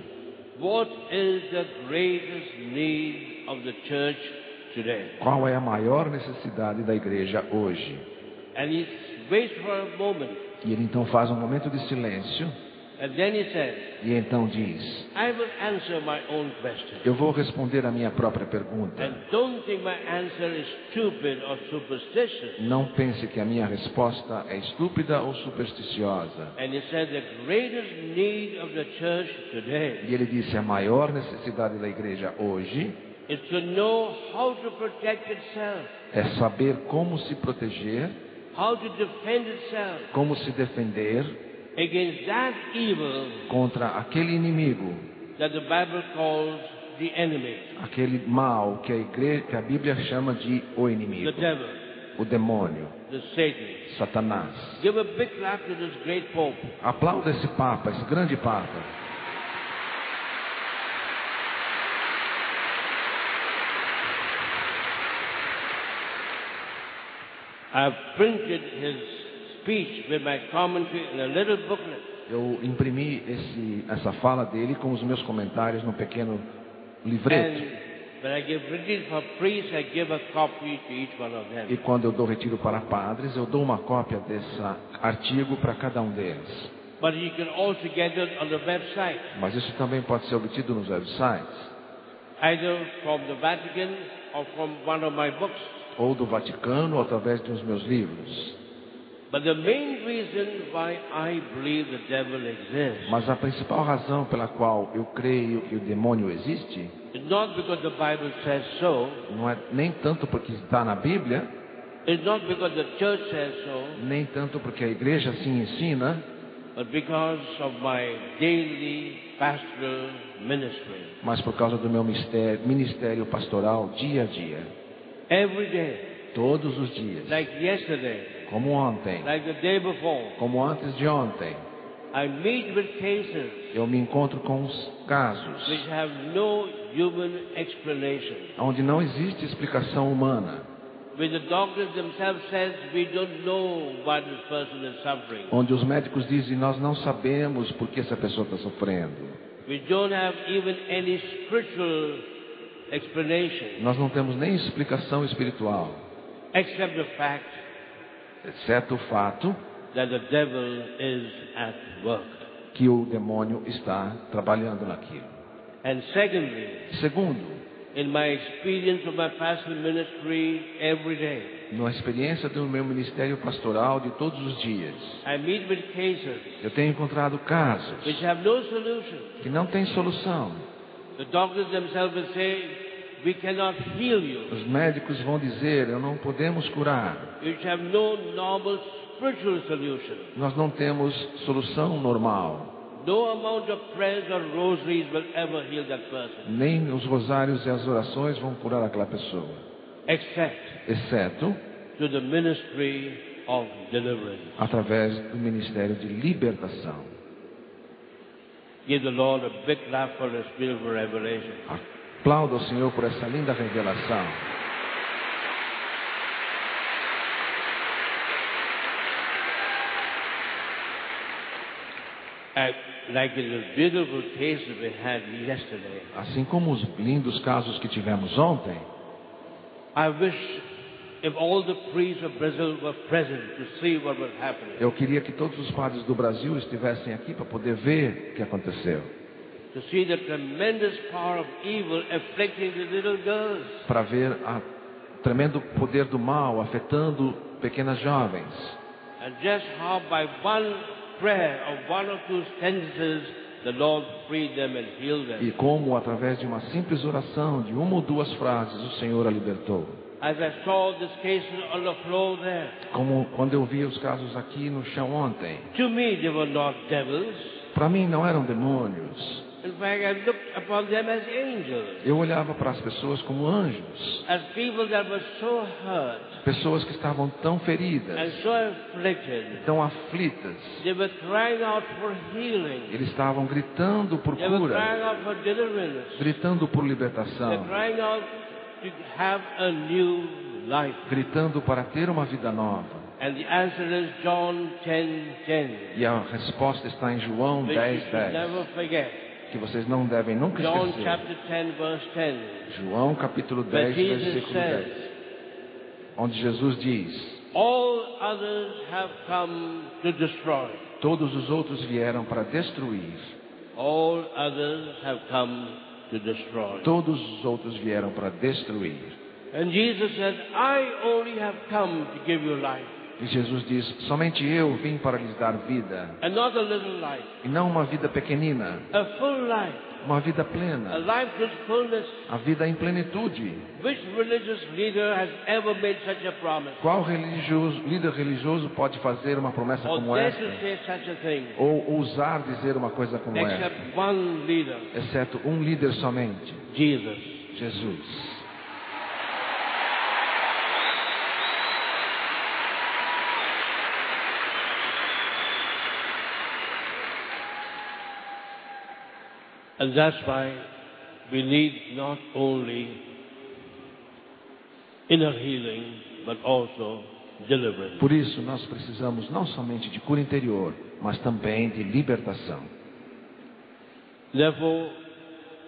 What is the greatest need of the church today? Qual é a maior necessidade da igreja hoje? And he waits for a moment. E ele então faz um momento de silêncio. And then he says, E então diz: I will answer my own question. eu vou responder a minha própria pergunta. And don't think my answer is stupid or superstitious. Não pense que a minha resposta é estúpida ou supersticiosa. And he said the greatest need of the church today E ele disse: a maior necessidade da igreja hoje is to know how to protect itself, é saber como se proteger, how to defend itself como se defender against that evil contra aquele inimigo, that the Bible calls the enemy, aquele mal que a Bíblia chama de o inimigo, the devil, o demônio, the Satan. Satanás. Give a big clap to this great Pope. Aplauda esse Papa, esse grande Papa. I've printed his speech with my commentary in a little booklet. Eu imprimi essa fala dele com os meus comentários num pequeno livreto. And when I give retreat for priests, I give a copy to each one of E them. quando eu dou retiro para padres, eu dou uma cópia desse artigo para cada um deles. But you can also get it on the website, Mas isso também pode ser obtido nos websites, either from the Vatican or from one of my books. ou do Vaticano, ou através dos meus livros. But the main reason why I believe the devil exists Mas a principal razão pela qual eu creio que o demônio existe, is not because the Bible says so, não é nem tanto porque está na Bíblia, it's not because the church says so, nem tanto porque a igreja assim ensina, but because of my daily pastoral ministry. mas por causa do meu ministério pastoral dia a dia. Every day, Todos os dias, like yesterday, como ontem, like the day before, como antes de ontem, I meet with cases eu me encontro com os casos which have no human explanation. onde não existe explicação humana, Where the doctors themselves says we don't know why this person is suffering. onde os médicos dizem: nós não sabemos por que essa pessoa está sofrendo. We don't have even any spiritual explanation, Nós não temos nem explicação espiritual, except the fact exceto o fato that the devil is at work. que o demônio está trabalhando naquilo. And secondly, Segundo, in my experience of my pastoral ministry every day, na experiência do meu ministério pastoral de todos os dias, I meet with cases eu tenho encontrado casos which have no solution. que não têm solução. The doctors themselves will say, we cannot heal you. Os médicos vão dizer: não podemos curar. You have no normal spiritual solution. Nós não temos solução normal. No amount of prayers or rosaries will ever heal that person, Nem os rosários e as orações vão curar aquela pessoa, exceto to the ministry of deliverance. através do ministério de libertação. Give the Lord a big clap for His beautiful revelation. Aplauda o Senhor por essa linda revelação. Like in the beautiful case that we had yesterday, Assim como os lindos casos que tivemos ontem, I wish if all the priests of Brazil were present to see what was happening, eu queria que todos os padres do Brasil estivessem aqui para poder ver o que aconteceu, to see the tremendous power of evil afflicting the little girls. para ver a tremendo poder do mal afetando pequenas jovens. And just how by one prayer of one or two sentences, the Lord freed them and healed them. E como, através de uma simples oração, de uma ou duas frases, o Senhor a libertou. As I saw these cases on the floor there, Como quando eu vi os casos aqui no chão ontem. to me they were not devils. Para mim não eram demônios. In fact, I looked upon them as angels, Eu olhava para as pessoas como anjos. as people that were so hurt Pessoas que estavam tão and feridas, so afflicted. tão aflitas. They were crying out for healing. Eles estavam gritando por They were cura, crying out for deliverance. gritando por They're libertação, crying out to have a new life. gritando para ter uma vida nova. And the answer is John 10:10, E a resposta está em João which you 10, should 10, never forget. que vocês não devem nunca John esquecer. chapter 10, verse 10. João capítulo But 10, Jesus versículo says, 10, onde Jesus diz: all others have come to destroy. todos os outros vieram para destruir. All others have come to destroy. Todos os outros vieram para destruir. And Jesus said, I only have come to give you life. E Jesus diz: somente eu vim para lhes dar vida. And not a little life. E não uma vida pequenina, A full life. uma vida A plena, life with fullness. a vida em plenitude. Which religious leader has ever made such a promise? Qual líder religioso pode fazer uma promessa Or como dare esta? to say such a thing? Ou ousar dizer uma coisa como esta? Except one leader, Exceto um líder somente: Jesus. Jesus. And that's why we need not only inner healing, but also deliverance. Por isso, nós precisamos não somente de cura interior, mas também de libertação. Therefore,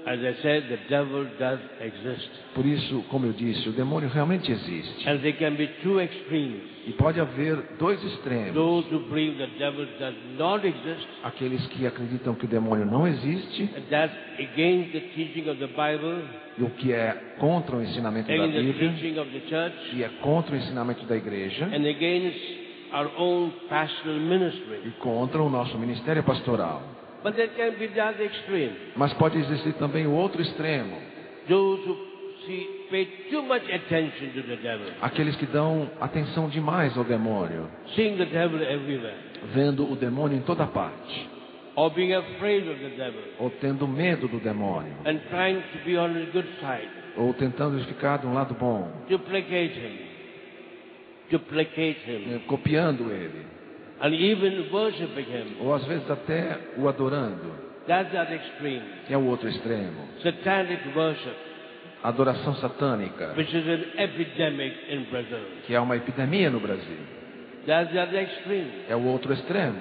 as I said, the devil does exist. Por isso, como eu disse, o demônio realmente existe. And there can be two extremes. E pode haver dois extremos. Those who believe the devil does not exist, Aqueles que acreditam que o demônio não existe, and that's against the teaching of the Bible, e o que é contra o ensinamento da against the Bíblia, teaching of the church, e é contra o ensinamento da igreja, and against our own pastoral ministry. e contra o nosso ministério pastoral. But there can be the other extreme. Mas pode existir também o outro extremo. Those who pay too much attention to the devil, Aqueles que dão atenção demais ao demônio, seeing the devil everywhere, vendo o demônio em toda parte, or being afraid of the devil, ou tendo medo do demônio, and trying to be on his good side, ou tentando ficar de um lado bom, to placate him, copiando ele, and even worshiping him. ou às vezes até o adorando. That's the other extreme. É o outro extremo. Satanic worship, Adoração satânica, which is an epidemic in Brazil. que é uma epidemia no Brasil. That's the other extreme. É o outro extremo.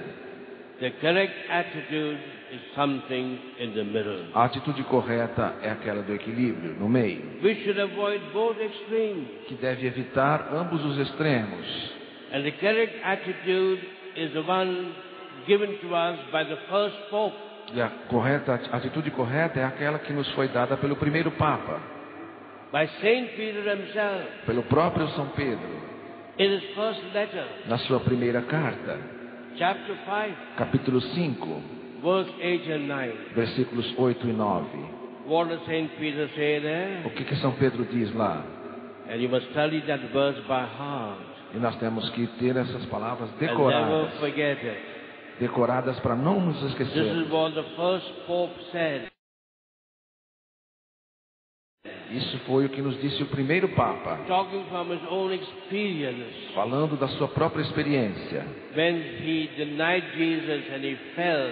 The correct attitude is something in the middle. A atitude correta é aquela do equilíbrio, no meio, We should avoid both extremes. que deve evitar ambos os extremos. And the correct attitude is the one given to us by the first Pope. E a atitude correta é aquela que nos foi dada pelo primeiro Papa, By Saint Peter himself, pelo próprio São Pedro, in his first letter, na sua primeira carta, chapter 5, capítulo 5, verse 8 and 9. versículos 8 e 9. What does Saint Peter say there? O que São Pedro diz lá? And you must study that verse by heart E nós temos que ter essas palavras and never decoradas, forget it. decoradas para não nos This esquecer. is what the first Pope said. Isso foi o que nos disse o primeiro Papa, Talking from his own experience, falando da sua própria experiência, when he denied Jesus and he fell,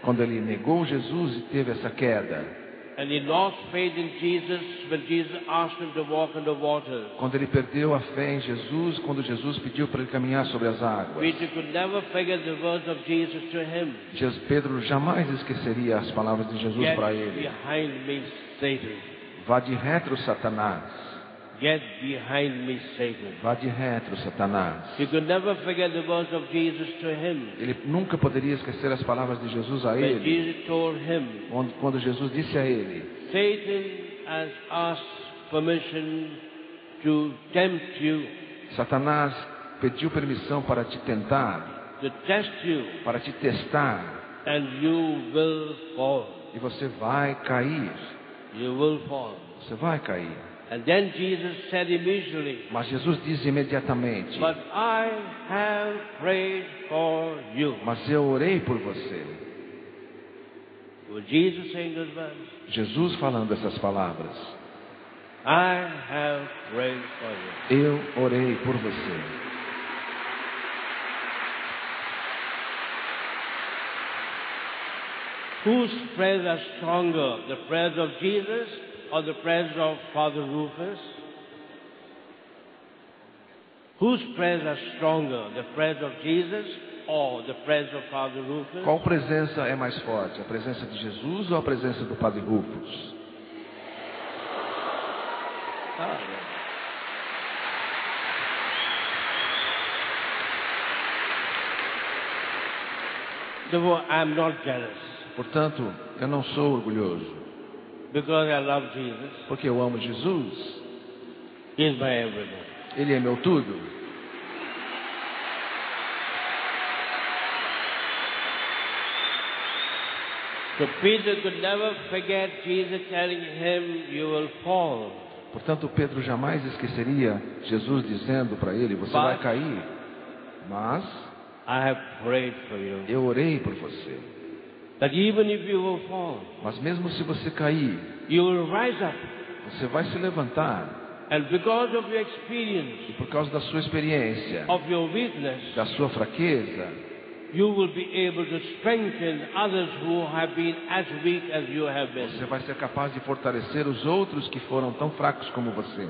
quando ele negou Jesus e teve essa queda, and he lost faith in Jesus when Jesus asked him to walk on the water. quando ele perdeu a fé em Jesus, quando Jesus pediu para ele caminhar sobre as águas. Peter could never forget the words of Jesus to him. Pedro jamais esqueceria as palavras de Jesus Get para ele: behind me, Satan. vá de retro, Satanás. Get behind me, Satan. Vá de retro, Satanás. He could never forget the words of Jesus to him. Ele nunca poderia esquecer as palavras de Jesus a When ele, Jesus told him, quando Jesus disse a ele: Satan has asked permission to tempt you, Satanás pediu permissão para te tentar, to test you, para te testar, and you will fall. e você vai cair. You will fall. Você vai cair. And then Jesus said immediately, Mas Jesus diz imediatamente: but I have prayed for you. mas eu orei por você. Was Jesus saying those words? Jesus falando essas palavras: I have prayed for you. eu orei por você. Whose prayers are stronger, the prayers of Jesus or the prayers of Father Rufus? Whose prayers are stronger, the prayers of Jesus or the prayers of Father Rufus? Qual presença é mais forte? A presença de Jesus ou a presença do Padre Rufus? Therefore, I am not jealous Portanto, eu não sou orgulhoso, because I love Jesus. porque eu amo Jesus. He is my everything. Ele é meu tudo. So Peter could never forget Jesus telling him, you will fall. Portanto, Pedro jamais esqueceria Jesus dizendo para ele: você vai cair. Mas I have prayed for you. eu orei por você. That even if you will fall, Mas mesmo se você cair, you will rise up. você vai se levantar. And because of your experience, E por causa da sua experiência, of your weakness, da sua fraqueza, you will be able to strengthen others who have been as weak as you have been. você vai ser capaz de fortalecer os outros que foram tão fracos como você.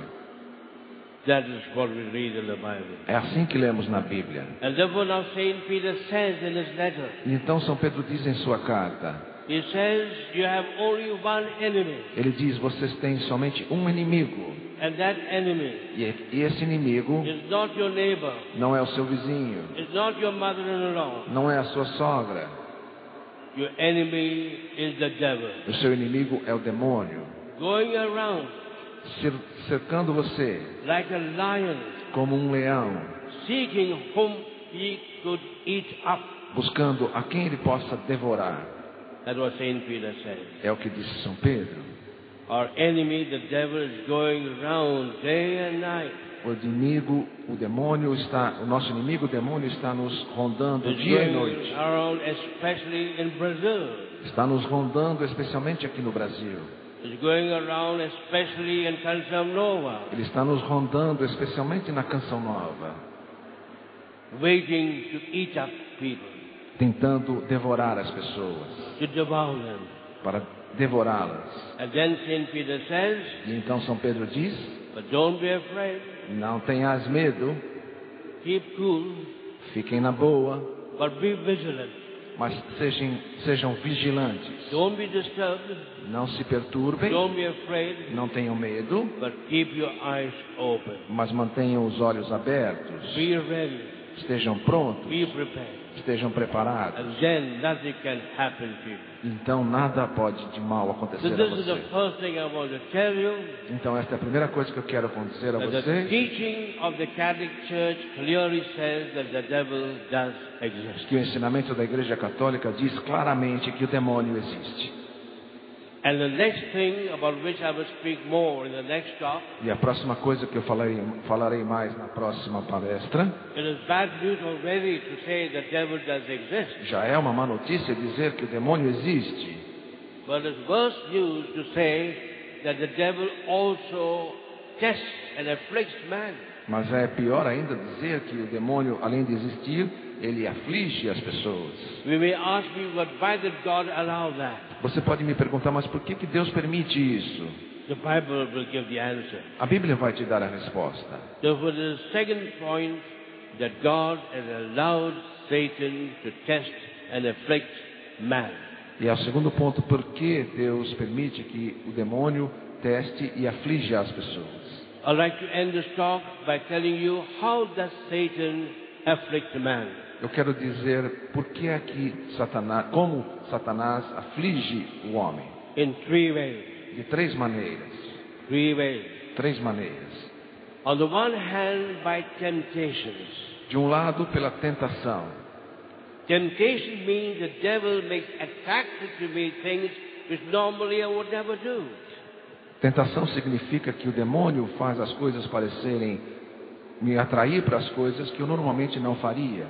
That is what we read in the Bible. É assim que lemos na Bíblia. And therefore now Saint Peter says in his letter, E então São Pedro diz em sua carta, he says, you have only one enemy. ele diz: vocês têm somente um inimigo. And that enemy E esse inimigo is not your neighbor, não é o seu vizinho, is not your mother-in-law. não é a sua sogra. Your enemy is the devil. O seu inimigo é o demônio, Going around cercando você like a lion, como um leão, seeking whom he could eat up. buscando a quem ele possa devorar. That's what Saint Peter says. É o que disse São Pedro. Our enemy, the devil, is going around day and night. O inimigo, o nosso inimigo, o demônio, está nos rondando It's dia e going noite. around, especially in Brazil. Está nos rondando, especialmente aqui no Brasil. It's going around, especially in Canção Nova, Ele está nos rondando, especialmente na Canção Nova, waiting to eat up people, tentando devorar as pessoas, to devour them. para devorá-las. And then Saint Peter says, E então São Pedro diz: but don't be afraid, não tenhas medo, keep cool, fiquem na boa, but be vigilant. mas sejam vigilantes. Don't be disturbed, Não se perturbem, don't be afraid, não tenham medo, but keep your eyes open. mas mantenham os olhos abertos. Be ready, Estejam prontos, be prepared. estejam preparados. And then nothing can happen to you. Então nada pode de mal So acontecer a this is the você. first thing I want to tell you. Então esta é a primeira coisa que eu quero dizer a That the vocês. teaching of the Catholic Church clearly says that the devil does exist. Que o ensinamento da Igreja Católica diz claramente que o demônio existe. And the next thing about which I will speak more in the next talk, E a próxima coisa que eu falarei mais na próxima palestra, it is bad news already to say the devil does exist. já é uma má notícia dizer que o demônio existe. But it's worse news to say that the devil also tests and afflicts man. Mas é pior ainda dizer que o demônio, além de existir, ele aflige as pessoas. We may ask me, but why did God allow that? Você pode me perguntar, mas por que Deus permite isso? The Bible will give the answer. A Bíblia vai te dar a resposta. Therefore, the second point that God has allowed Satan to test and afflict man. E é o segundo ponto, por que Deus permite que o demônio teste e aflige as pessoas. I'd like to end this talk by telling you how does Satan afflict man. Eu quero dizer por que é que como Satanás aflige o homem. In three ways. De três maneiras. Three ways. Três maneiras. On the one hand, by temptations. De um lado, pela tentação. Temptation means the devil makes attracted to me things which normally I would never do. Tentação significa que o demônio faz as coisas parecerem me atrair para as coisas que eu normalmente não faria.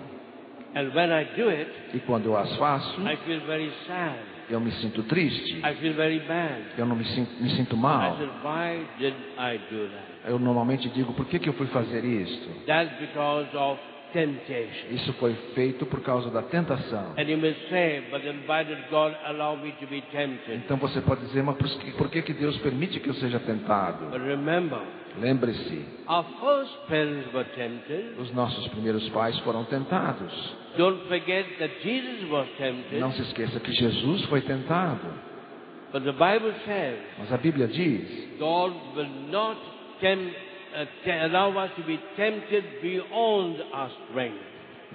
And when I do it, E quando eu as faço, I feel very sad. eu me sinto triste. I feel very bad. Eu não me sinto I mal. said, why did I do that? Eu normalmente digo, por que eu fui fazer isso? That's because of temptation. Isso foi feito por causa da tentação. And you may say, but then why did God allow me to be tempted? Então você pode dizer, mas por que Deus permite que eu seja tentado? But remember, Lembre-se, our first parents were tempted. os nossos primeiros pais foram tentados. Don't forget that Jesus was tempted. Não se esqueça que Jesus foi tentado. But the Bible says, Mas a Bíblia diz, God will not allow us to be tempted beyond our strength.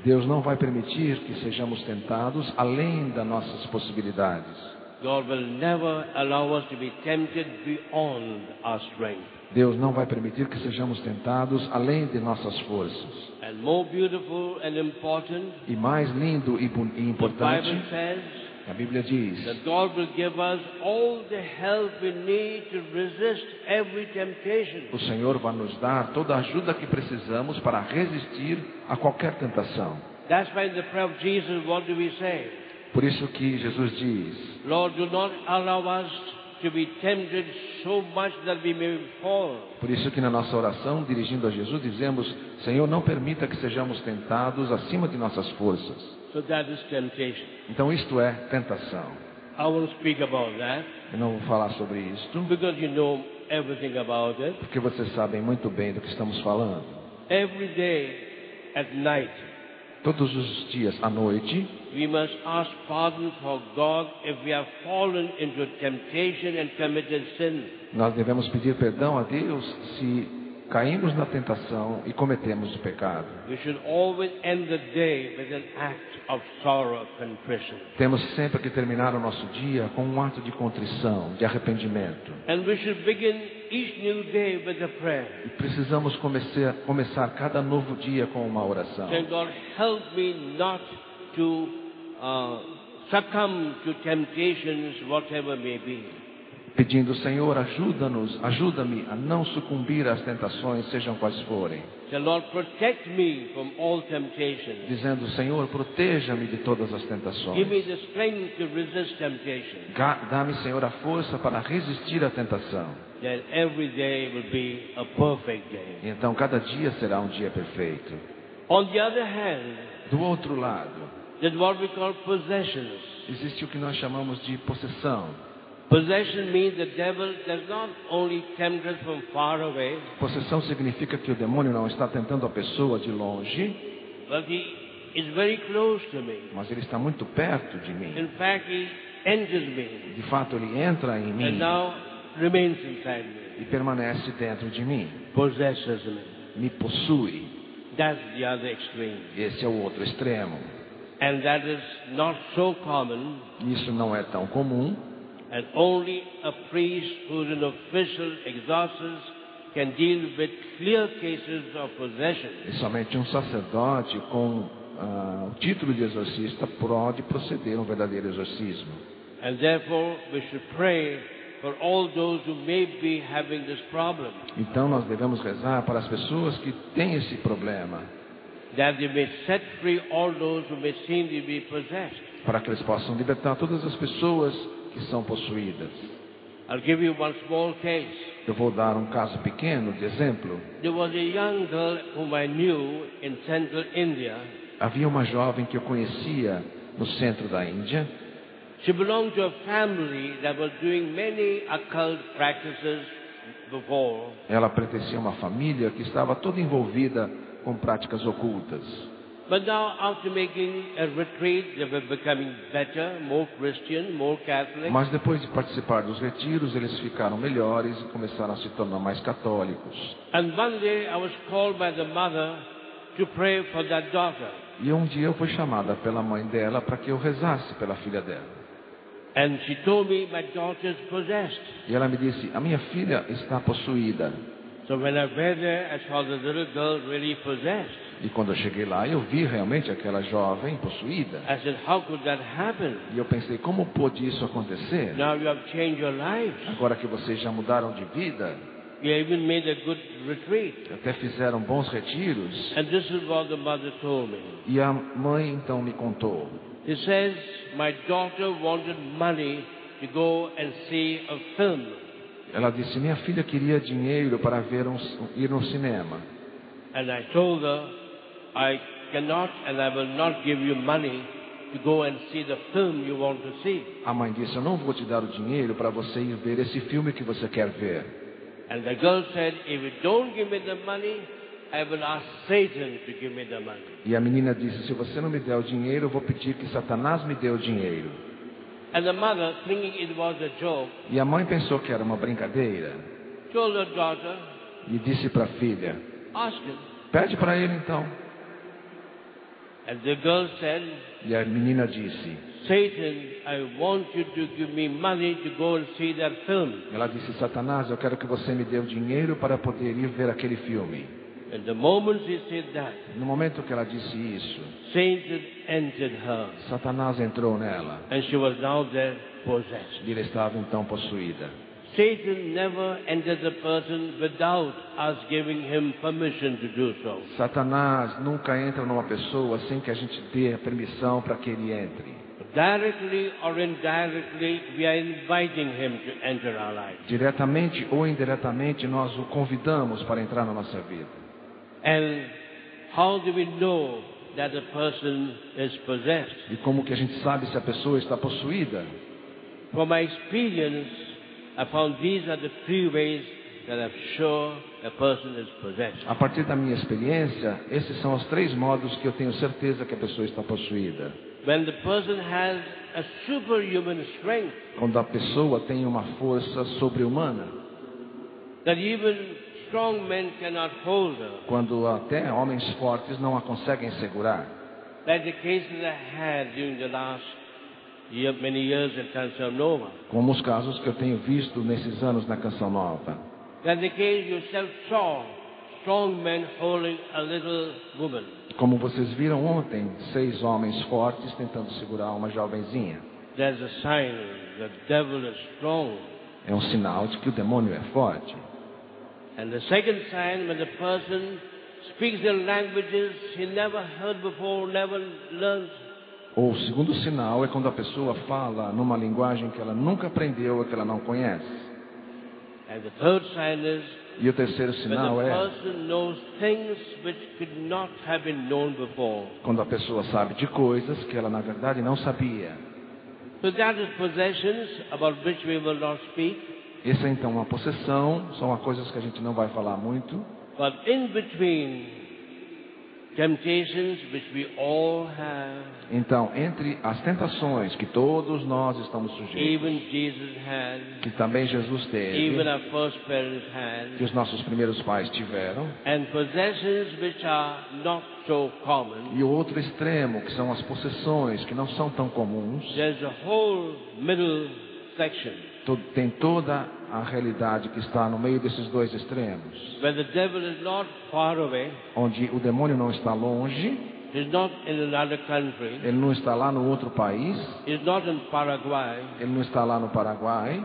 Deus não vai permitir que sejamos tentados além das nossas possibilidades. God will never allow us to be tempted beyond our strength. Deus não vai permitir que sejamos tentados além de nossas forças. And more beautiful and important, E mais lindo e the importante, Bible says a Bíblia diz that God will give us all the help we need to resist every temptation. o Senhor vai nos dar toda a ajuda que precisamos para resistir a qualquer tentação. That's why in the prayer of Jesus, what do we say? Por isso que Jesus diz, Lord, do not allow us to be tempted so much that we may fall. por isso que na nossa oração, dirigindo a Jesus, dizemos, Senhor, não permita que sejamos tentados acima de nossas forças. So that is temptation. Então isto é tentação. I won't speak about that Eu não vou falar sobre isto, because you know everything about it. porque vocês sabem muito bem do que estamos falando. Every day at night, Todos os dias à noite, we must ask pardon for God if we have fallen into temptation and committed sin. nós devemos pedir perdão a Deus se caímos na tentação e cometemos o pecado. We should always end the day with an act of sorrow, contrition. Temos sempre que terminar o nosso dia com um ato de contrição, de arrependimento. And we should begin each new day with a prayer. E precisamos começar cada novo dia com uma oração. Saying, God, help me not to succumb to temptations, whatever may be. Pedindo, Senhor, ajuda-me a não sucumbir às tentações, sejam quais forem. Say, Lord, protect me from all temptations. Dizendo, Senhor, proteja-me de todas as Give me tentações. the strength to resist temptation. Dá-me, Senhor, a força para resistir à tentação. Then every day will be a perfect day. E então cada dia será um dia perfeito. On the other hand, Do outro lado, there's what we call possessions. existe o que nós chamamos de possessão. Possession means the devil does not only tempt us from far away, Possessão significa que o demônio não está tentando a pessoa de longe, but he is very close to me. mas ele está muito perto de mim. In fact, he enters me De fato, ele entra em and mim now remains inside me, e permanece dentro de mim. possesses me. Me possui. That's the other extreme. Esse é o outro extremo. And that is not so common, Isso não é tão comum. and only a priest who's an official exorcist can deal with clear cases of possession. E somente um sacerdote com o título de exorcista pode proceder um verdadeiro exorcismo. And therefore, we should pray for all those who may be having this problem, Então nós devemos rezar para as pessoas que têm esse problema, that they may set free all those who may seem to be possessed. para que eles possam libertar todas as pessoas que são possuídas. I'll give you one small case. Eu vou dar um caso pequeno de exemplo. There was a young girl whom I knew in central India. Havia uma jovem que eu conhecia no centro da Índia. She belonged to a family that was doing many occult practices before. Ela pertencia a uma família que estava toda envolvida com práticas ocultas. But now, after making a retreat, they were becoming better, more Christian, more Catholic. Mas depois de participar dos retiros, eles ficaram melhores e começaram a se tornar mais católicos. And one day I was called by the mother to pray for that daughter. E um dia eu fui chamada pela mãe dela para que eu rezasse pela filha dela. And she told me, my daughter is possessed. E ela me disse, a minha filha está possuída. So when I went there, I saw the little girl really possessed. E quando eu cheguei lá, eu vi realmente aquela jovem possuída. I said, how could that happen? E eu pensei, como pôde isso acontecer? Now you have changed your lives. Agora que vocês já mudaram de vida, You even made a good retreat. até fizeram bons retiros. And this is what the mother told me. E a mãe então me contou. She says, my daughter wanted money to go and see a film. Ela disse, minha filha queria dinheiro para ir no cinema. And I told her, I cannot and I will not give you money to go and see the film you want to see. A mãe disse, eu não vou te dar o dinheiro para você ir ver esse filme que você quer ver. And the girl said, if you don't give me the money, I will ask Satan to give me the money. E a menina disse, se você não me der o dinheiro, eu vou pedir que Satanás me dê o dinheiro. And the mother, thinking it was a joke, E a mãe pensou que era uma brincadeira. told her daughter, E disse para a filha, ask him. pede para ele então. And the girl said, E a menina disse, Satan, I want you to give me money to go and see that film. ela disse, Satanás, eu quero que você me dê o dinheiro para poder ir ver aquele filme. And the moment she said that, No momento que ela disse isso, Satan entered her. Satanás entrou nela. And she was now there possessed. E ela estava então possuída. Satan never enters a person without us giving him permission to do so. Satanás nunca entra numa pessoa sem que a gente dê a permissão para que ele entre. Directly or indirectly, we are inviting him to enter our life. Diretamente ou indiretamente, nós o convidamos para entrar na nossa vida. And how do we know that a person is possessed? E como que a gente sabe se a pessoa está possuída? From my experience, I found these are the three ways that I'm sure a person is possessed. A partir da minha experiência, esses são os 3 modos que eu tenho certeza que a pessoa está possuída. When the person has a superhuman strength, Quando a pessoa tem uma força sobre-humana, that even strong men cannot hold her. quando até homens fortes não a conseguem segurar. Like the case that I had during the last many years at Canção Nova. Como os casos que eu tenho visto nesses anos na Canção Nova. That the case yourself saw strong men holding a little woman. Como vocês viram ontem, 6 homens fortes tentando segurar uma jovenzinha. There's a sign the devil is strong. É um sinal de que o demônio é forte. And the second sign, when the person speaks in languages he never heard before, never learned. O segundo sinal é quando a pessoa fala numa linguagem que ela nunca aprendeu ou que ela não conhece. And the third sign is E o terceiro when sinal the é person knows things which could not have been known before. quando a pessoa sabe de coisas que ela na verdade não sabia. So that is possessions about which we will not speak. Essa é então uma possessão, são coisas que a gente não vai falar muito. But in between temptations which we all have, Então, entre as tentações que todos nós estamos sujeitos, even Jesus had, que também Jesus teve, even our first parents que had, os nossos primeiros pais tiveram, and possessions which are not so common, e o outro extremo, que são as possessões que não são tão comuns, there's a whole middle section tem toda a realidade que está no meio desses 2 extremos, where the devil is not far away, onde o demônio não está longe, he's not in another country, ele não está lá no outro país, he's not in Paraguay, ele não está lá no Paraguai,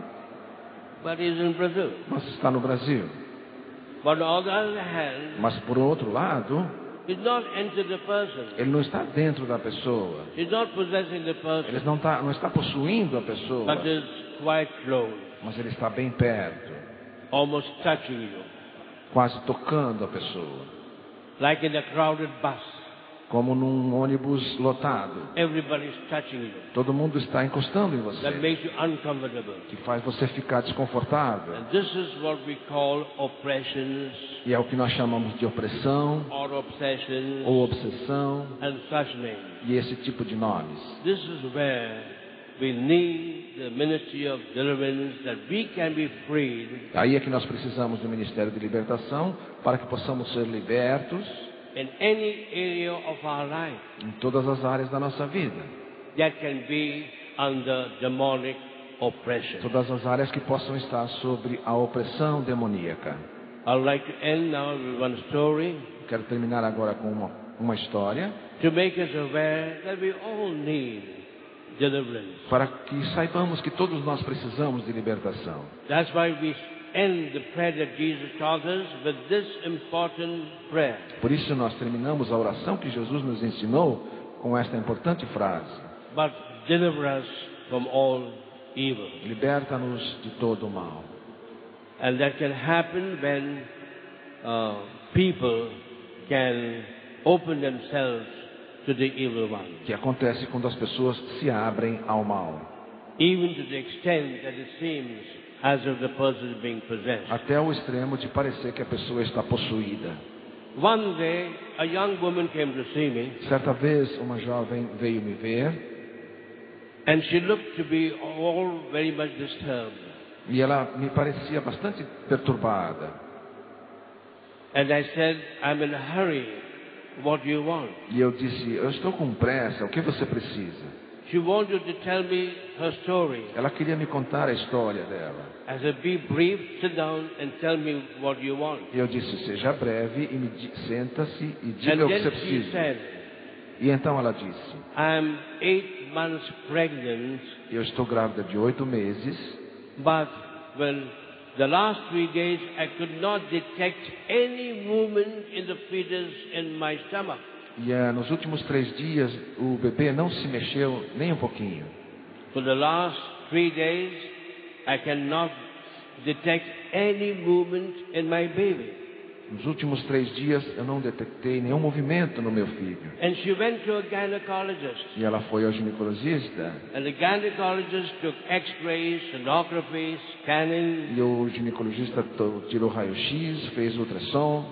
but he's in Brazil. mas está no Brasil. But on the other hand, Mas por outro lado, he's not entered the person, ele não está dentro da pessoa, he's not possessing the ele person, não está possuindo a pessoa, but is quite close, mas ele está bem perto, almost touching you, quase tocando a pessoa, like in a crowded bus. como num ônibus lotado. Everybody's touching you. Todo mundo está encostando em That você, makes you uncomfortable. que faz você ficar desconfortável. And this is what we call oppressions E é o que nós chamamos de opressão or obsessions ou obsessão and such names. e esse tipo de nomes. This is where we need the ministry of deliverance, that we can be freed Aí é que nós precisamos do Ministério de Libertação para que possamos ser libertos in any area of our life em todas as áreas da nossa vida. that can be under demonic oppression. Todas as áreas que possam estar sobre a opressão demoníaca. I'd like to end now with one story Quero terminar agora com uma história to make us aware that we all need deliverance. para que saibamos que todos nós precisamos de libertação. That's why we end the prayer that Jesus taught us with this important prayer. Por isso nós terminamos a oração que Jesus nos ensinou com esta importante frase: But deliver us from all evil. liberta-nos de todo o mal. And that can happen when people can open themselves to the evil one. Que acontece quando as pessoas se abrem ao mal. Even to the extent that it seems as if the person is being possessed. Até o extremo de parecer que a pessoa está possuída. One day, a young woman came to see me, Certa vez, uma jovem veio me ver and she looked to be all very much disturbed. e ela me parecia bastante perturbada. And I said, I'm in a hurry. What do you want? E eu disse: eu estou com pressa, o que você precisa? She wanted to tell me her story. Ela queria me contar a história dela. I said, be brief, sit down and tell me what you want. E eu disse: seja breve e senta-se e diga And o que você then she precisa. said, E então ela disse: I'm 8 months pregnant, eu estou grávida de 8 meses, but when the last 3 days I could not detect any movement in the fetus in my stomach. e nos últimos 3 dias o bebê não se mexeu nem um pouquinho. For the last 3 days I cannot detect any movement in my baby. Nos últimos 3 dias eu não detectei nenhum movimento no meu filho. And she went to a gynecologist. E ela foi ao ginecologista. And the gynecologist took x-rays, sonography, scanning. E o ginecologista tirou raio-x, fez ultrassom.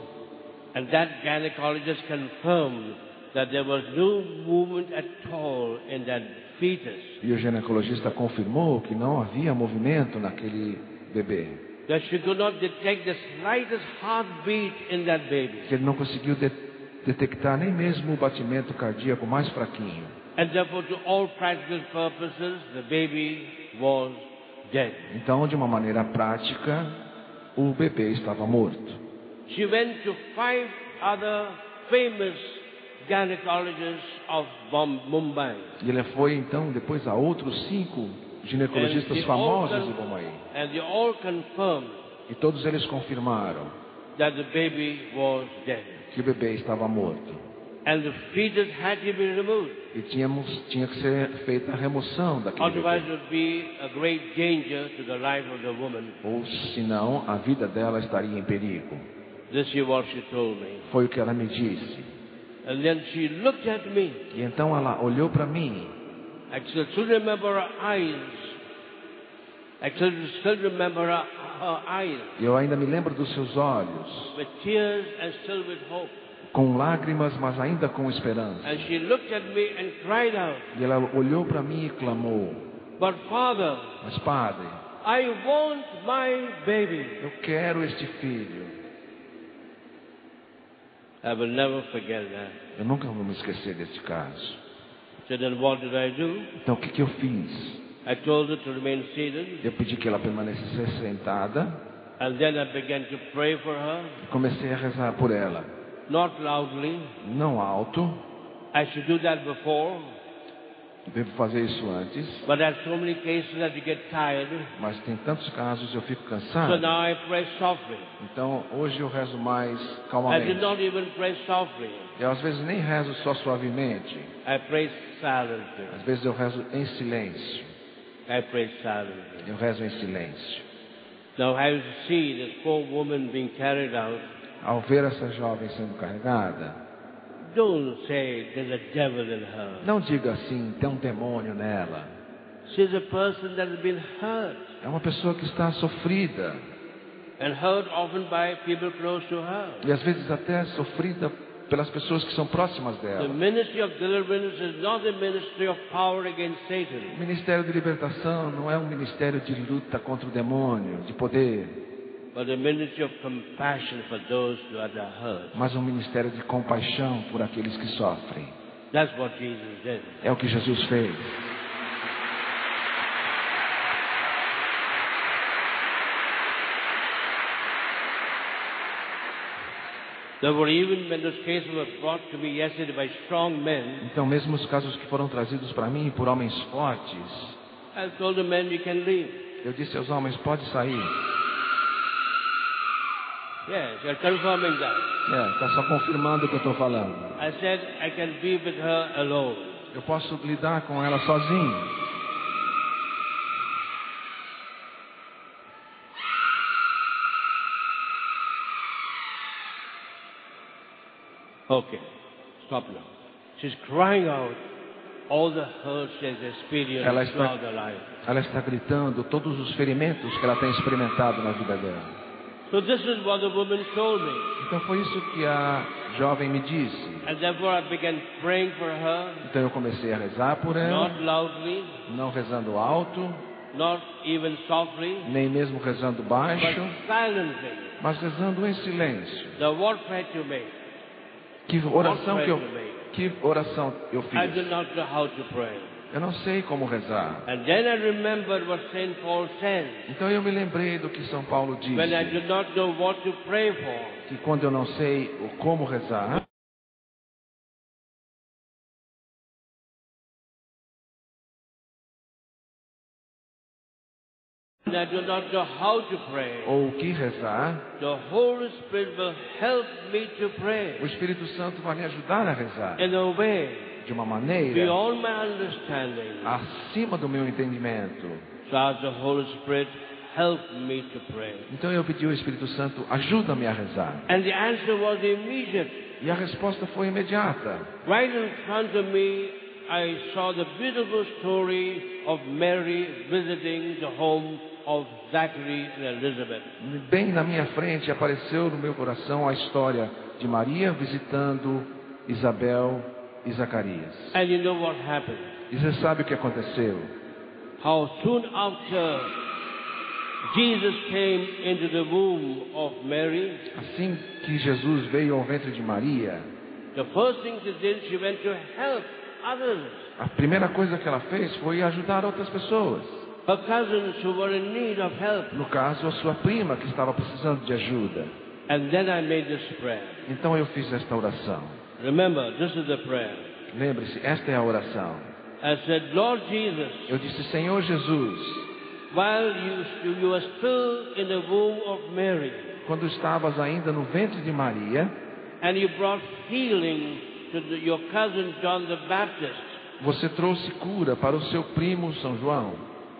And that gynecologist confirmed that there was no movement at all in that fetus. E o ginecologista confirmou que não havia movimento naquele bebê. That she could not detect the slightest heartbeat in that baby. Que ele não conseguiu detectar nem mesmo o batimento cardíaco mais fraquinho. And therefore, to all practical purposes, the baby was dead. Então, de uma maneira prática, o bebê estava morto. She went to 5 other famous gynecologists of Mumbai. E ele foi então depois a outros 5 ginecologistas famosos de Bombay. And they all confirmed E todos eles confirmaram that the baby was dead. que o bebê estava morto. And the fetus had to be removed. E tinha que ser feita a remoção daquele Otherwise, bebê. it would be a great danger to the life of the woman. Ou senão a vida dela estaria em perigo. This is what she told me. Foi o que ela me disse. And then she looked at me. E então ela olhou para mim. I still remember her eyes. I still remember her eyes. E eu ainda me lembro dos seus olhos, With tears and still with hope. com lágrimas, mas ainda com esperança. And she looked at me and cried out, E ela olhou para mim e clamou: but Father, mas Padre, I want my baby. eu quero este filho. I will never forget that. Eu nunca vou me esquecer deste caso. So then what did I do? Então o que eu fiz? I told her to remain seated. Eu pedi que ela permanecesse sentada. And then I began to pray for her. Comecei a rezar por ela. Not loudly. Não alto. I should do that before. Devo fazer isso antes. But there are so many cases that you get tired. Mas tem tantos casos eu fico So cansado. now I pray softly. Então hoje eu rezo mais I did calmamente. not even pray softly. Eu às vezes nem rezo só suavemente. I pray silently. Às vezes eu rezo em silêncio. I pray silently. Eu rezo em silêncio. Now I see this poor woman being carried out. Ao ver essa jovem sendo carregada, Don't say there's a devil in her. não diga assim, tem um demônio nela. She's a person that has been hurt. É uma pessoa que está sofrida. And hurt often by people close to her. E às vezes até sofrida pelas pessoas que são próximas The dela. ministry of deliverance is not a ministry of power against Satan. O ministério de libertação não é um ministério de luta contra o demônio, de poder, But a ministry of compassion for those that are hurt. mas um ministério de compaixão por aqueles que sofrem. That's what Jesus did. É o que Jesus fez. There were even when those cases were brought to me yesterday by strong men, Então, mesmo os casos que foram trazidos para mim por homens fortes, I told the men, you can leave. eu disse aos homens, pode sair. Yes, you're confirming that. Está só confirmando o que eu estou falando. I said, I can be with her alone. Eu posso lidar com ela sozinho. Okay, stop now. She's crying out all the hurts she has experienced throughout her life. Ela está gritando todos os ferimentos que ela tem experimentado na vida dela. So this is what the woman told me. Então foi isso que a jovem me disse. And therefore I began praying for her. Então eu comecei a rezar por ela. Not loudly. Não rezando alto. Not even softly. Nem mesmo rezando baixo. But silently. Mas rezando em silêncio. Now what prayer to make? Que oração eu fiz? I do not know how to pray. Eu não sei como rezar. And then I remembered what Saint Paul said. Então eu me lembrei do que São Paulo disse. When I do not know what to pray for. Que quando eu não sei como rezar, I do not know how to pray. Ou o que rezar, the Holy Spirit will help me to pray. O Espírito Santo vai me ajudar a rezar. In a way, de uma maneira beyond my understanding. Acima do meu entendimento. So as the Holy Spirit help me to pray. Então eu pedi ao Espírito Santo, ajuda-me a rezar. And the answer was immediate. E a resposta foi imediata. Right in front of me, I saw the beautiful story of Mary visiting the home of Zachary and Elizabeth. Bem na minha frente apareceu no meu coração a história de Maria visitando Isabel e Zacarias. And you know what happened? E você sabe o que aconteceu? How soon after Jesus came into the womb of Mary, assim que Jesus veio ao ventre de Maria, the first thing she did, she went to help others. A primeira coisa que ela fez foi ajudar outras pessoas. Her cousins who were in need of help. No caso, a sua prima que estava precisando de ajuda. And then I made this prayer. Então eu fiz esta oração. Remember, this is the prayer. Lembre-se, esta é a oração. I said, Lord Jesus, eu disse, Senhor Jesus, while you were still in the womb of Mary, quando estavas ainda no ventre de Maria, and you brought healing to your cousin John the Baptist, você trouxe cura para o seu primo São João.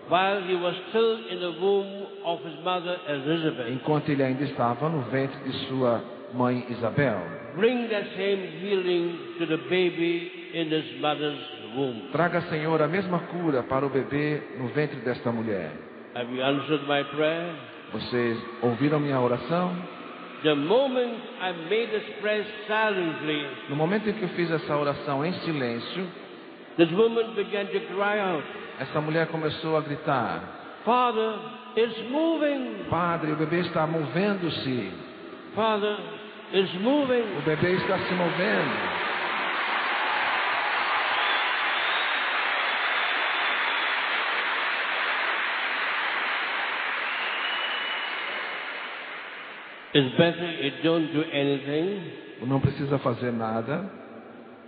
While he was still in the womb of his mother Elizabeth, enquanto ele ainda estava no ventre de sua mãe Isabel. Bring that same healing to the baby in his mother's womb. Traga, Senhor, a mesma cura para o bebê no ventre desta mulher. Have you answered my prayer? Vocês ouviram minha oração? The moment I made this prayer silently, no momento em que eu fiz essa oração em silêncio, this woman began to cry out. Essa mulher começou a gritar: Father, it's moving. Padre, o bebê está movendo-se. Father, it's moving. O bebê está se movendo. It's better you don't do anything. Não precisa fazer nada.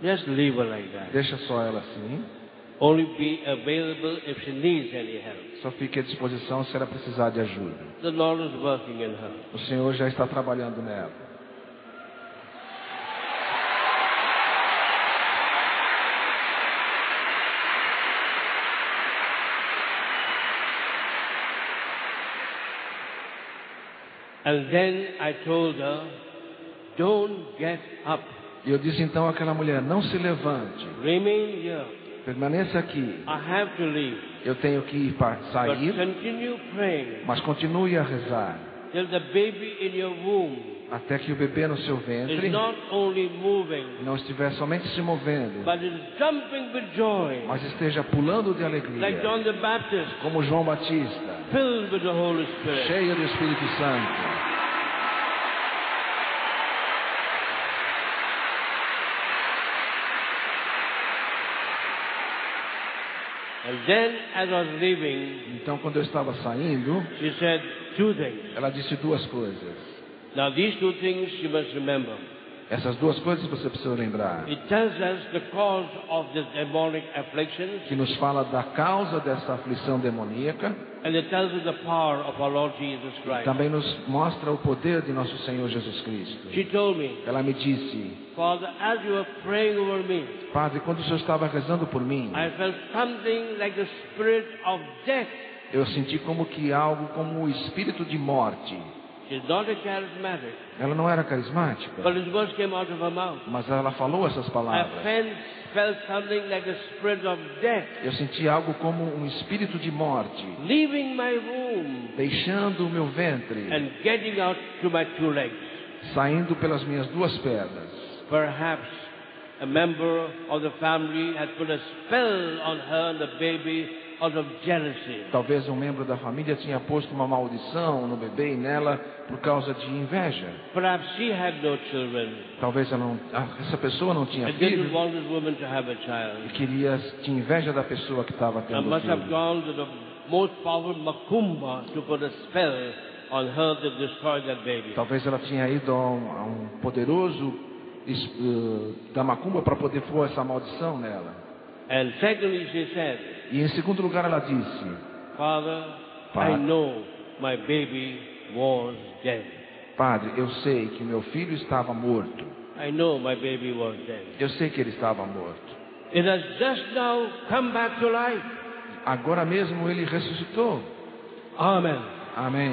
Just leave her like that. Deixa só ela assim. Only be available if she needs any help. Só fique à disposição se ela precisar de ajuda. The Lord is working in her. O Senhor já está trabalhando nela. And then I told her, don't get up. E eu disse então àquela mulher: não se levante. Remain here. Permaneça aqui. I have to leave. Eu tenho que ir para sair. But continue praying. Mas continue a rezar. Till the baby in your womb até que o bebê no seu ventre is not only moving, não estiver somente se movendo, but is jumping with joy, mas esteja pulando de alegria, like John the Baptist, como João Batista, filled with the Holy Spirit. Cheio do Espírito Santo. And then, as I was leaving, então, quando eu estava saindo, she said two things. Ela disse duas coisas. Now, these two things you must remember. Essas duas coisas você precisa lembrar. It tells us the cause of the demonic afflictions, Que nos fala da causa dessa aflição demoníaca. and it tells us the power of our Lord Jesus Christ. Também nos mostra o poder de nosso Senhor Jesus Cristo. She told me, Ela me disse: Father, as you were praying over me, Padre, quando o Senhor estava rezando por mim, I felt something like the spirit of death. eu senti como que algo como o espírito de morte. She's not a charismatic, Ela não era carismática, but his words came out of her mouth. mas ela falou essas I palavras. felt something like the spirit of death Eu senti algo como um espírito de morte, leaving my womb deixando o meu ventre, and getting out to my two legs. saindo pelas minhas duas pernas. Perhaps a member of the family had put a spell on her and the baby out of jealousy. Talvez um membro da família tinha posto uma maldição no bebê e nela por causa de inveja. Perhaps she had no children Talvez essa pessoa não tinha and didn't filho want this woman to have a e child. tinha inveja da pessoa que estava I tendo must have filho. gone to the most powerful Macumba to put a spell on her to destroy that baby. Talvez ela tinha ido a um poderoso da macumba para poder pôr essa maldição nela. And secondly, she said, E em segundo lugar ela disse: Father, Father. I know my baby was dead. Padre, eu sei que meu filho estava morto. I know my baby was dead. Eu sei que ele estava morto. It has just now come back to life. Agora mesmo ele ressuscitou. Amen. Amém.